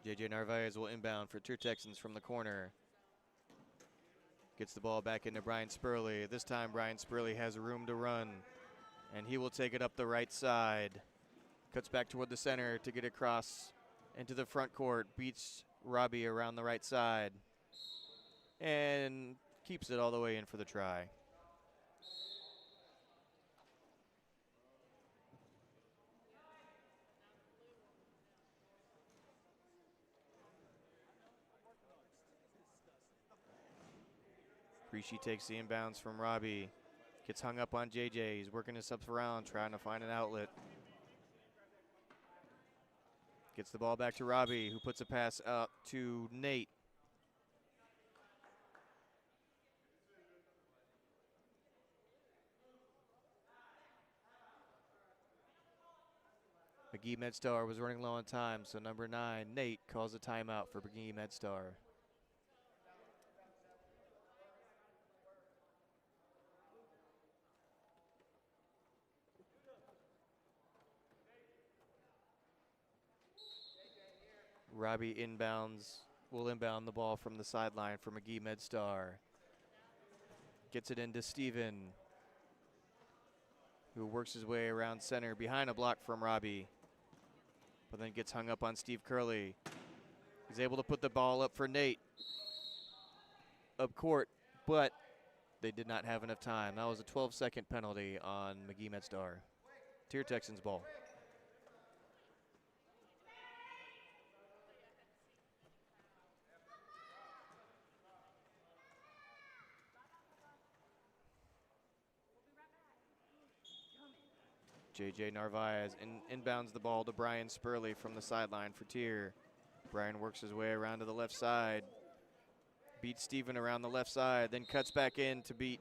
[SPEAKER 1] JJ Narvaez will inbound for TIRR Texans from the corner. Gets the ball back into Brian Spurley. This time Brian Spurley has room to run, and he will take it up the right side. Cuts back toward the center to get across into the front court. Beats Robbie around the right side and keeps it all the way in for the try. Rishi takes the inbounds from Robbie. Gets hung up on JJ. He's working his subs around, trying to find an outlet. Gets the ball back to Robbie, who puts a pass up to Nate. Magee-MedStar was running low on time, so number 9, Nate, calls a timeout for Magee-MedStar. Robbie will inbound the ball from the sideline for Magee-MedStar. Gets it into Steven, who works his way around center behind a block from Robbie, but then gets hung up on Steve Curley. He's able to put the ball up for Nate up court, but they did not have enough time. That was a 12-second penalty on Magee-MedStar. TIRR Texans ball. JJ Narvaez inbounds the ball to Brian Spurley from the sideline for TIRR. Brian works his way around to the left side. Beats Steven around the left side, then cuts back in to beat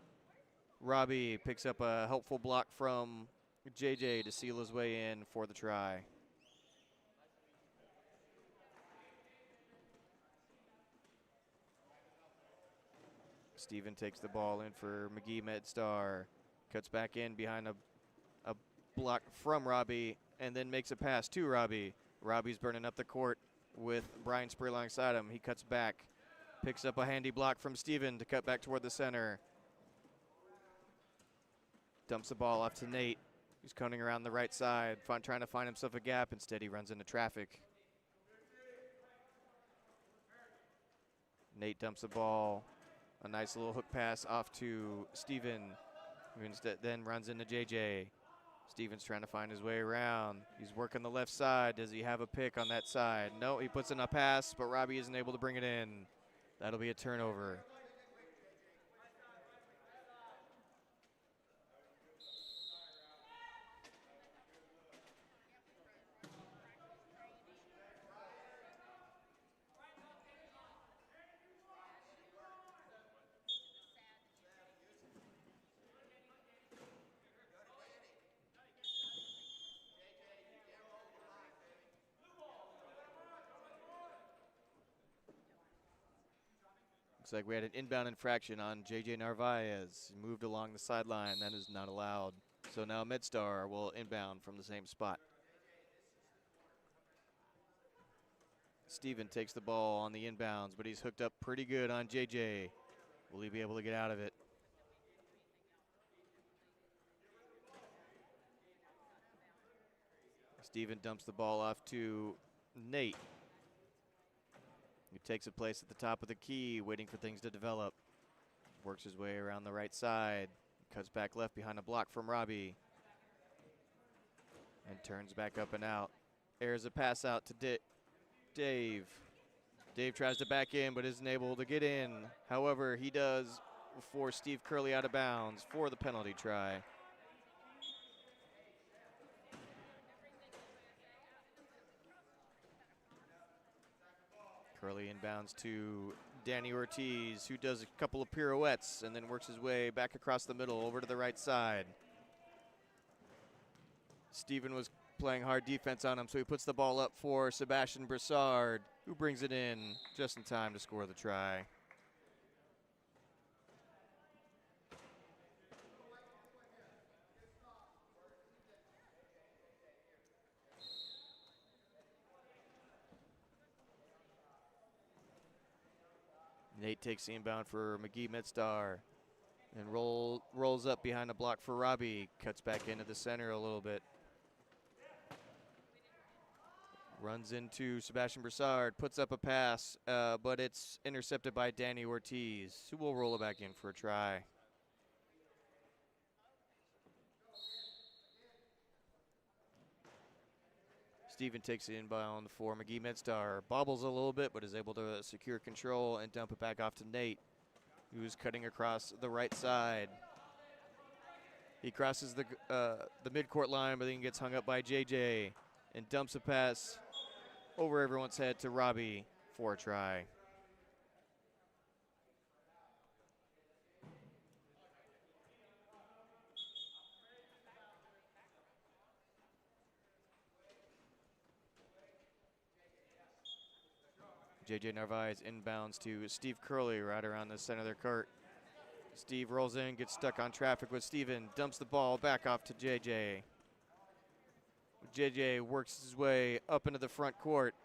[SPEAKER 1] Robbie. Picks up a helpful block from JJ to seal his way in for the try. Steven takes the ball in for Magee-MedStar. Cuts back in behind a block from Robbie, and then makes a pass to Robbie. Robbie's burning up the court with Brian Spurley alongside him. He cuts back, picks up a handy block from Steven to cut back toward the center. Dumps the ball off to Nate, who's coning around the right side, trying to find himself a gap. Instead, he runs into traffic. Nate dumps the ball. A nice little hook pass off to Steven, who instead then runs into JJ. Steven's trying to find his way around. He's working the left side. Does he have a pick on that side? No, he puts in a pass, but Robbie isn't able to bring it in. That'll be a turnover. Looks like we had an inbound infraction on JJ Narvaez. He moved along the sideline. That is not allowed. So now MedStar will inbound from the same spot. Steven takes the ball on the inbounds, but he's hooked up pretty good on JJ. Will he be able to get out of it? Steven dumps the ball off to Nate, who takes a place at the top of the key, waiting for things to develop. Works his way around the right side, cuts back left behind a block from Robbie, and turns back up and out. Airs a pass out to Dave. Dave tries to back in, but isn't able to get in. However, he does force Steve Curley out of bounds for the penalty try. Curley inbounds to Danny Ortiz, who does a couple of pirouettes and then works his way back across the middle over to the right side. Steven was playing hard defense on him, so he puts the ball up for Sebastian Broussard, who brings it in just in time to score the try. Nate takes the inbound for Magee-MedStar and rolls up behind a block for Robbie. Cuts back into the center a little bit. Runs into Sebastian Broussard, puts up a pass, but it's intercepted by Danny Ortiz, who will roll it back in for a try. Steven takes the inbound for Magee-MedStar. Bobbles a little bit, but is able to secure control and dump it back off to Nate, who's cutting across the right side. He crosses the midcourt line, but then gets hung up by JJ and dumps a pass over everyone's head to Robbie for a try. JJ Narvaez inbounds to Steve Curley right around the center of their court. Steve rolls in, gets stuck on traffic with Steven, dumps the ball back off to JJ. JJ works his way up into the front court,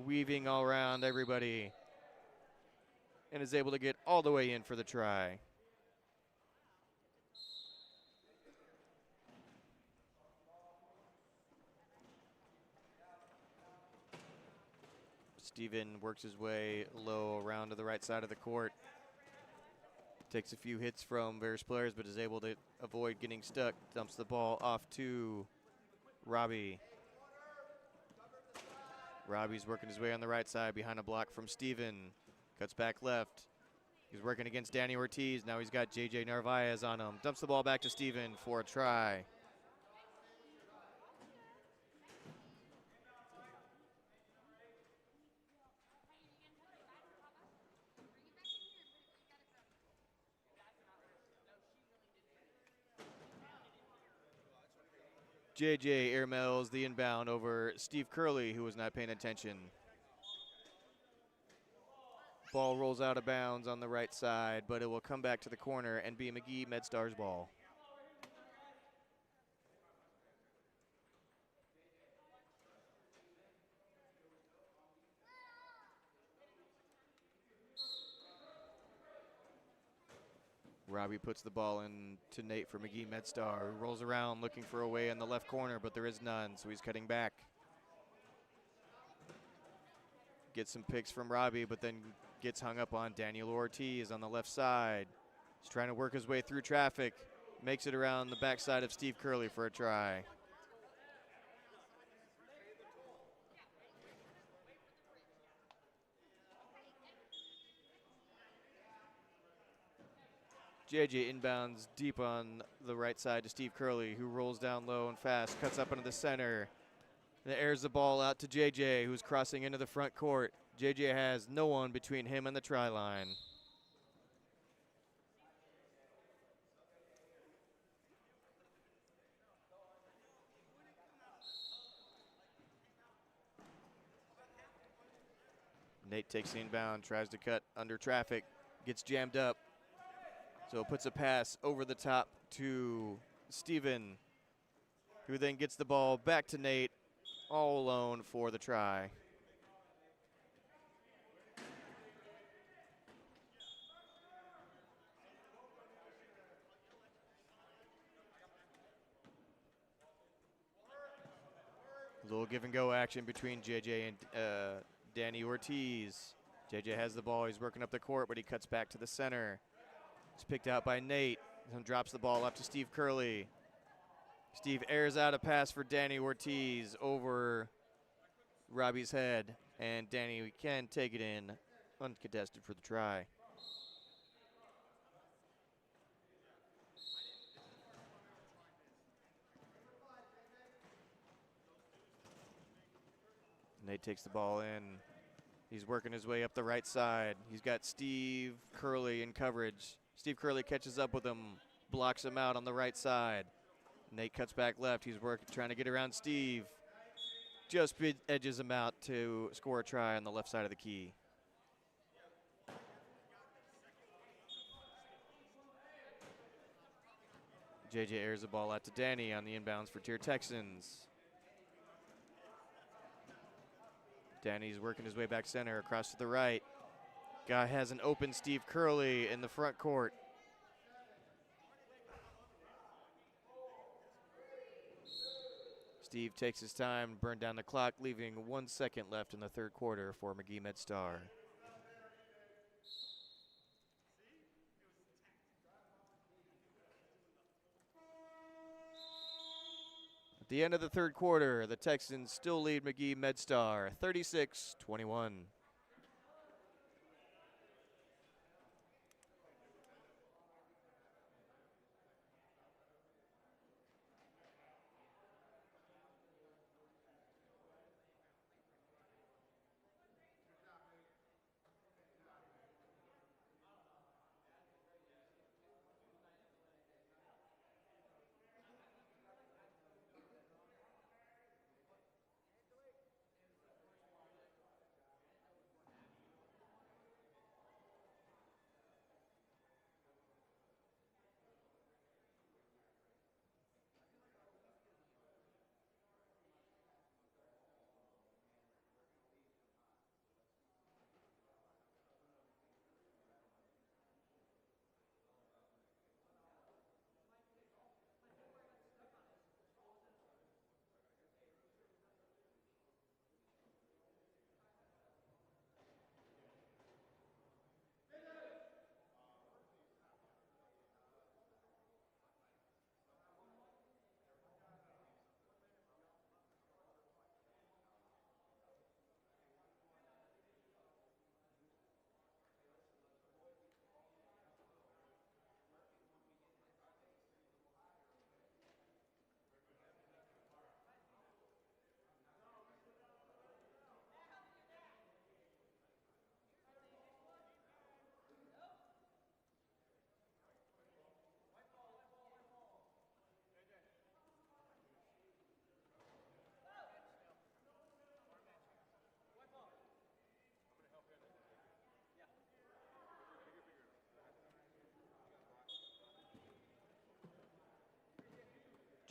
[SPEAKER 1] weaving all around everybody, and is able to get all the way in for the try. Steven works his way low around to the right side of the court. Takes a few hits from various players, but is able to avoid getting stuck. Dumps the ball off to Robbie. Robbie's working his way on the right side behind a block from Steven. Cuts back left. He's working against Danny Ortiz. Now he's got JJ Narvaez on him. Dumps the ball back to Steven for a try. JJ airmails the inbound over Steve Curley, who was not paying attention. Ball rolls out of bounds on the right side, but it will come back to the corner and be Magee-MedStar's ball. Robbie puts the ball in to Nate for Magee-MedStar, who rolls around looking for a way in the left corner, but there is none, so he's cutting back. Gets some picks from Robbie, but then gets hung up on Daniel Ortiz on the left side. He's trying to work his way through traffic. Makes it around the backside of Steve Curley for a try. JJ inbounds deep on the right side to Steve Curley, who rolls down low and fast, cuts up into the center, and airs the ball out to JJ, who's crossing into the front court. JJ has no one between him and the try line. Nate takes the inbound, tries to cut under traffic, gets jammed up. So puts a pass over the top to Steven, who then gets the ball back to Nate, all alone for the try. A little give and go action between JJ and Danny Ortiz. JJ has the ball. He's working up the court, but he cuts back to the center. It's picked out by Nate. And drops the ball up to Steve Curley. Steve airs out a pass for Danny Ortiz over Robbie's head. And Danny can take it in uncontested for the try. Nate takes the ball in. He's working his way up the right side. He's got Steve Curley in coverage. Steve Curley catches up with him, blocks him out on the right side. Nate cuts back left. He's trying to get around Steve. Just edges him out to score a try on the left side of the key. JJ airs the ball out to Danny on the inbounds for TIRR Texans. Danny's working his way back center across to the right. Guy has an open Steve Curley in the front court. Steve takes his time, burn down the clock, leaving 1 second left in the third quarter for Magee-MedStar. At the end of the third quarter, the Texans still lead Magee-MedStar 36-21.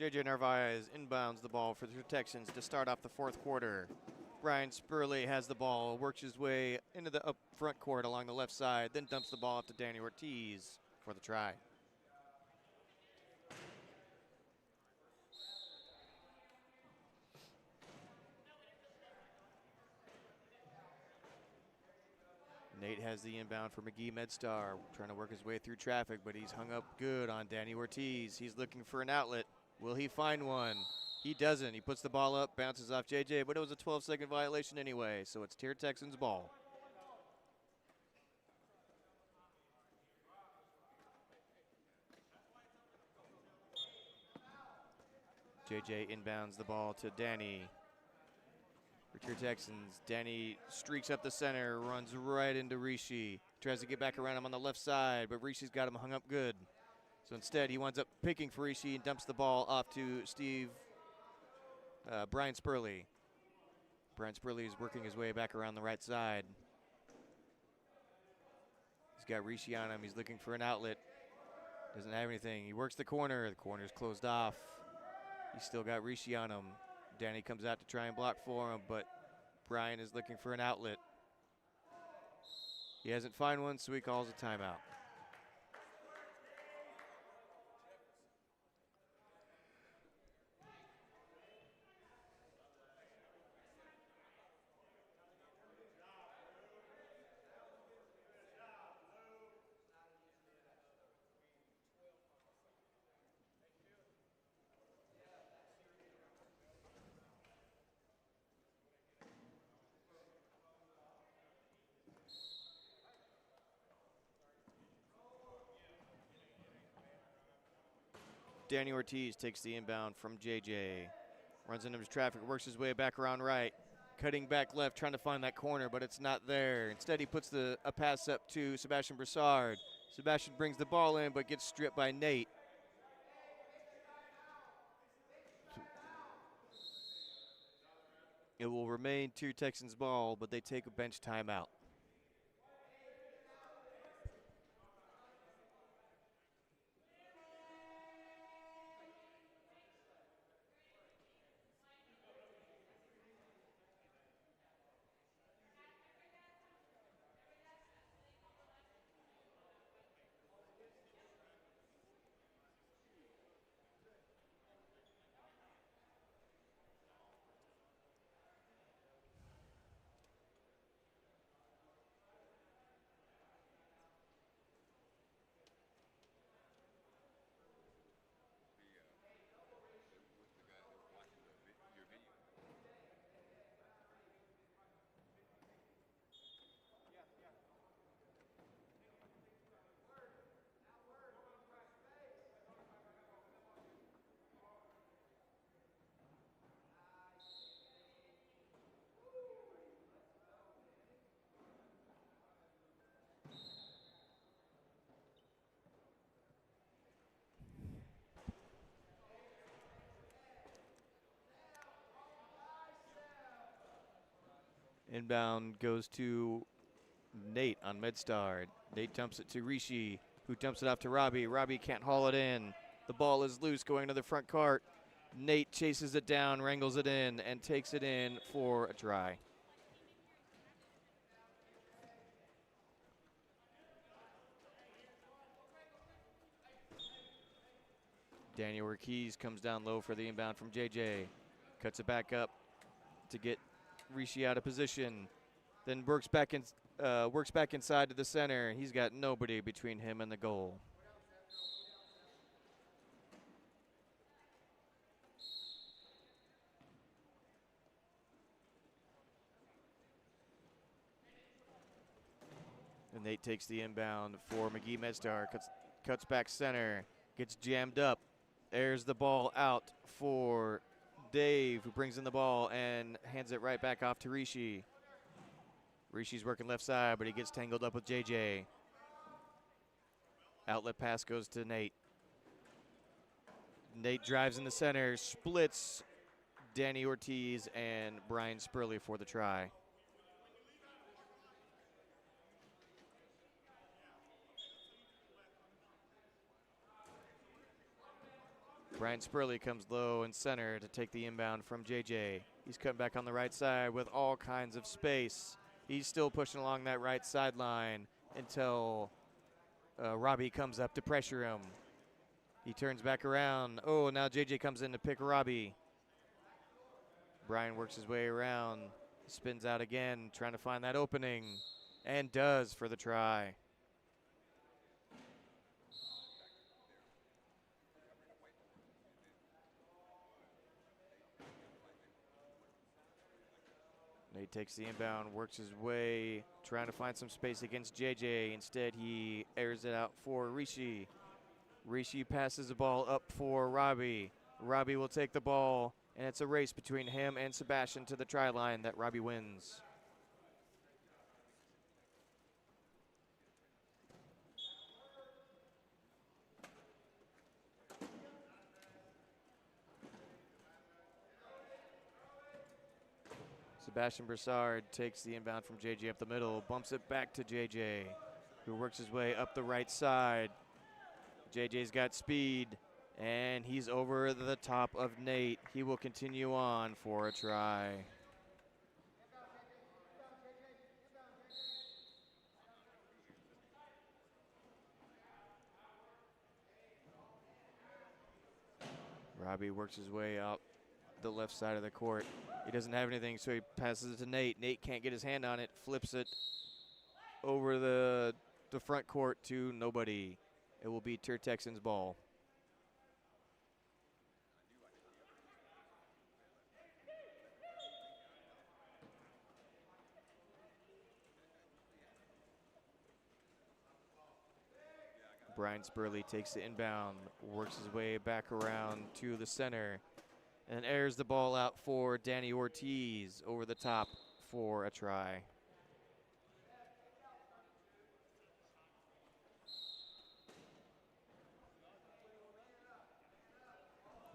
[SPEAKER 1] JJ Narvaez inbounds the ball for the Texans to start off the fourth quarter. Brian Spurley has the ball, works his way into the up front court along the left side, then dumps the ball up to Danny Ortiz for the try. Nate has the inbound for Magee-MedStar, trying to work his way through traffic, but he's hung up good on Danny Ortiz. He's looking for an outlet. Will he find one? He doesn't. He puts the ball up, bounces off JJ, but it was a 12-second violation anyway, so it's TIRR Texans ball. JJ inbounds the ball to Danny. For TIRR Texans, Danny streaks up the center, runs right into Rishi. Tries to get back around him on the left side, but Rishi's got him hung up good. So instead, he winds up picking for Rishi and dumps the ball off to Brian Spurley. Brian Spurley is working his way back around the right side. He's got Rishi on him. He's looking for an outlet. Doesn't have anything. He works the corner. The corner's closed off. He's still got Rishi on him. Danny comes out to try and block for him, but Brian is looking for an outlet. He hasn't found one, so he calls a timeout. Danny Ortiz takes the inbound from JJ. Runs into his traffic, works his way back around right. Cutting back left, trying to find that corner, but it's not there. Instead, he puts a pass up to Sebastian Broussard. Sebastian brings the ball in, but gets stripped by Nate. It will remain TIRR Texans ball, but they take a bench timeout. Inbound goes to Nate on MedStar. Nate dumps it to Rishi, who dumps it off to Robbie. Robbie can't haul it in. The ball is loose going to the front court. Nate chases it down, wrangles it in, and takes it in for a try. Daniel Ortiz comes down low for the inbound from JJ. Cuts it back up to get Rishi out of position. Then works back inside to the center. He's got nobody between him and the goal. And Nate takes the inbound for Magee-MedStar. Cuts back center. Gets jammed up. Airs the ball out for Dave, who brings in the ball and hands it right back off to Rishi. Rishi's working left side, but he gets tangled up with JJ. Outlet pass goes to Nate. Nate drives in the center, splits Danny Ortiz and Brian Spurley for the try. Brian Spurley comes low in center to take the inbound from JJ. He's cutting back on the right side with all kinds of space. He's still pushing along that right sideline until Robbie comes up to pressure him. He turns back around. Oh, now JJ comes in to pick Robbie. Brian works his way around, spins out again, trying to find that opening, and does for the try. Nate takes the inbound, works his way, trying to find some space against JJ. Instead, he airs it out for Rishi. Rishi passes the ball up for Robbie. Robbie will take the ball, and it's a race between him and Sebastian to the try line that Robbie wins. Sebastian Broussard takes the inbound from JJ up the middle, bumps it back to JJ, who works his way up the right side. JJ's got speed, and he's over the top of Nate. He will continue on for a try. Robbie works his way up the left side of the court. He doesn't have anything, so he passes it to Nate. Nate can't get his hand on it, flips it over the front court to nobody. It will be TIRR Texans ball. Brian Spurley takes the inbound, works his way back around to the center, and airs the ball out for Danny Ortiz over the top for a try.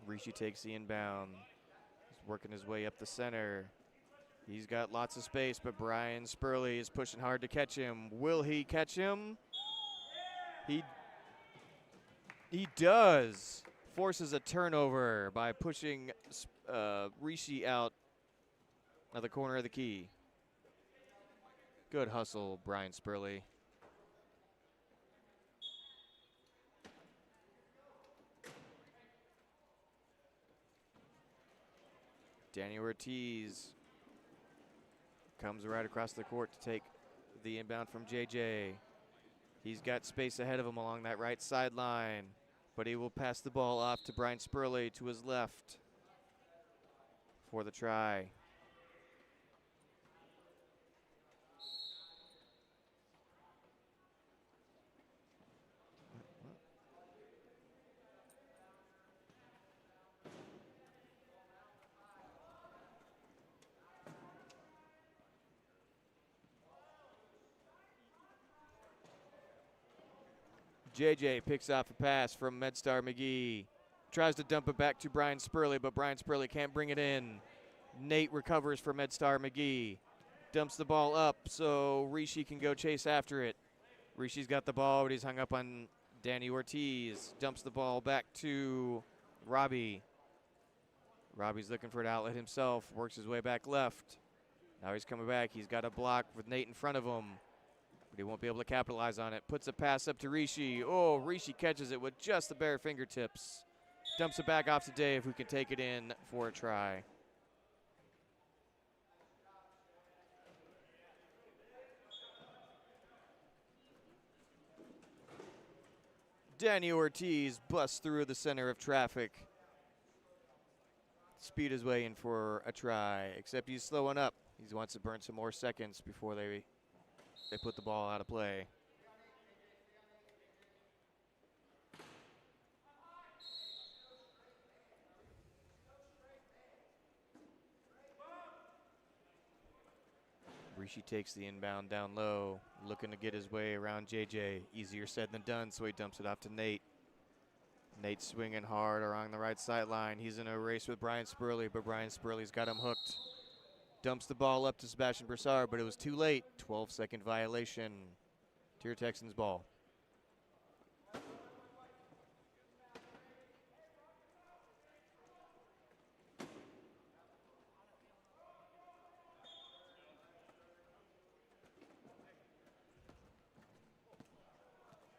[SPEAKER 1] Rishi takes the inbound. He's working his way up the center. He's got lots of space, but Brian Spurley is pushing hard to catch him. Will he catch him? He does. Forces a turnover by pushing Rishi out of the corner of the key. Good hustle, Brian Spurley. Danny Ortiz comes right across the court to take the inbound from JJ. He's got space ahead of him along that right sideline, but he will pass the ball off to Brian Spurley to his left for the try. JJ picks off a pass from MedStar Magee. Tries to dump it back to Brian Spurley, but Brian Spurley can't bring it in. Nate recovers for MedStar Magee. Dumps the ball up so Rishi can go chase after it. Rishi's got the ball, but he's hung up on Danny Ortiz. Dumps the ball back to Robbie. Robbie's looking for an outlet himself. Works his way back left. Now he's coming back. He's got a block with Nate in front of him, but he won't be able to capitalize on it. Puts a pass up to Rishi. Oh, Rishi catches it with just the bare fingertips. Dumps it back off to Dave, who can take it in for a try. Danny Ortiz busts through the center of traffic. Speed his way in for a try, except he's slowing up. He wants to burn some more seconds before they put the ball out of play. Rishi takes the inbound down low, looking to get his way around JJ. Easier said than done, so he dumps it off to Nate. Nate swinging hard along the right sideline. He's in a race with Brian Spurley, but Brian Spurley's got him hooked. Dumps the ball up to Sebastian Broussard, but it was too late. 12-second violation. TIRR Texans ball.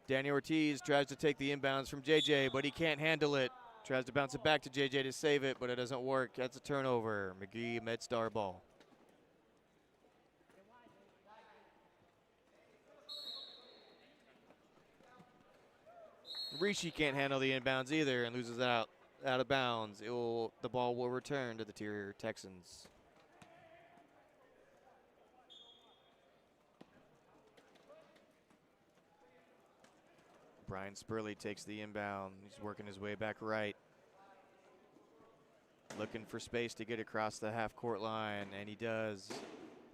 [SPEAKER 1] Danny Ortiz tries to take the inbounds from JJ, but he can't handle it. Tries to bounce it back to JJ to save it, but it doesn't work. That's a turnover. Magee-MedStar ball. Rishi can't handle the inbounds either and loses out of bounds. The ball will return to the TIRR Texans. Brian Spurley takes the inbound. He's working his way back right. Looking for space to get across the half-court line, and he does,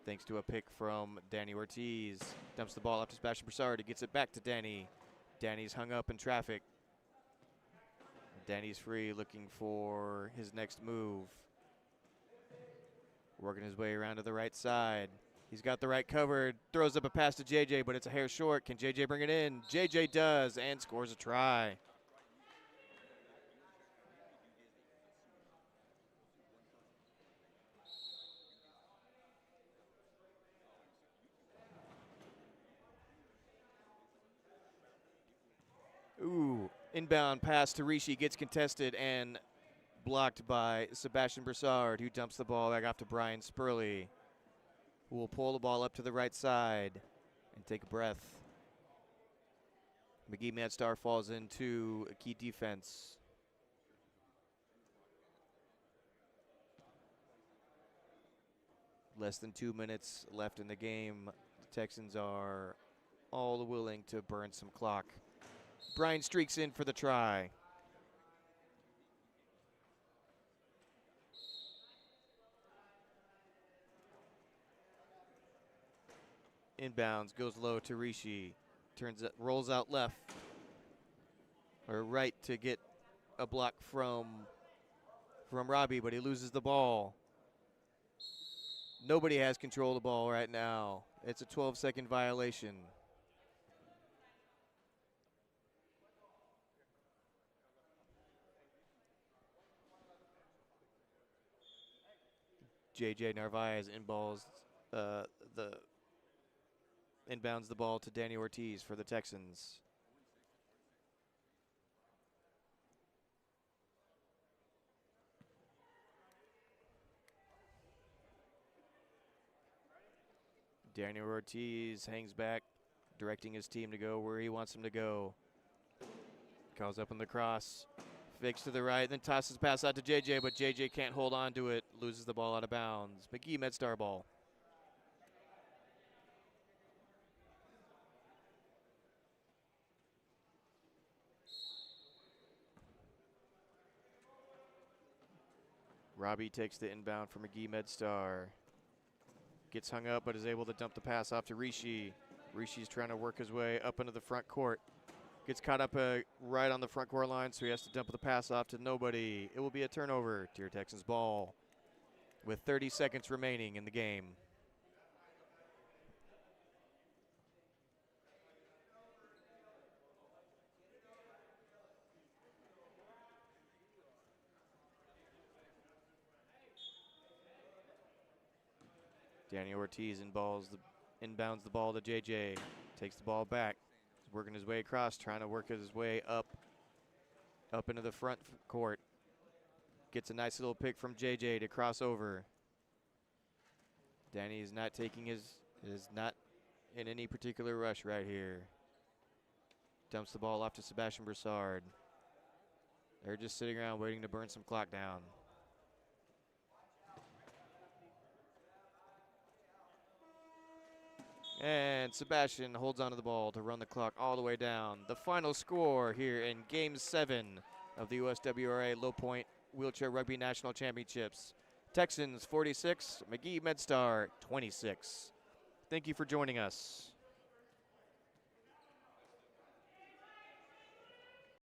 [SPEAKER 1] thanks to a pick from Danny Ortiz. Dumps the ball up to Sebastian Broussard. He gets it back to Danny. Danny's hung up in traffic. Danny's free, looking for his next move. Working his way around to the right side. He's got the right covered, throws up a pass to JJ, but it's a hair short. Can JJ bring it in? JJ does, and scores a try. Ooh, inbound pass to Rishi gets contested and blocked by Sebastian Broussard, who dumps the ball back off to Brian Spurley, who will pull the ball up to the right side and take a breath. Magee-MedStar falls into a key defense. Less than 2 minutes left in the game. The Texans are all willing to burn some clock. Bryan streaks in for the try. Inbounds, goes low to Rishi. Rolls out left or right to get a block from Robbie, but he loses the ball. Nobody has control of the ball right now. It's a 12-second violation. JJ Narvaez inbounds the ball to Danny Ortiz for the Texans. Danny Ortiz hangs back, directing his team to go where he wants them to go. Calls up on the cross, fakes to the right, then tosses the pass out to JJ, but JJ can't hold on to it, loses the ball out of bounds. Magee-MedStar ball. Robbie takes the inbound for Magee-MedStar. Gets hung up, but is able to dump the pass off to Rishi. Rishi's trying to work his way up into the front court. Gets caught up right on the front court line, so he has to dump the pass off to nobody. It will be a turnover. TIRR Texans ball with 30 seconds remaining in the game. Danny Ortiz inbounds the ball to JJ. Takes the ball back. He's working his way across, trying to work his way up into the front court. Gets a nice little pick from JJ to cross over. Danny is not is not in any particular rush right here. Dumps the ball off to Sebastian Broussard. They're just sitting around waiting to burn some clock down. And Sebastian holds onto the ball to run the clock all the way down. The final score here in Game 7 of the USWRA Low Point Wheelchair Rugby National Championships. Texans 46, Magee-MedStar 26. Thank you for joining us.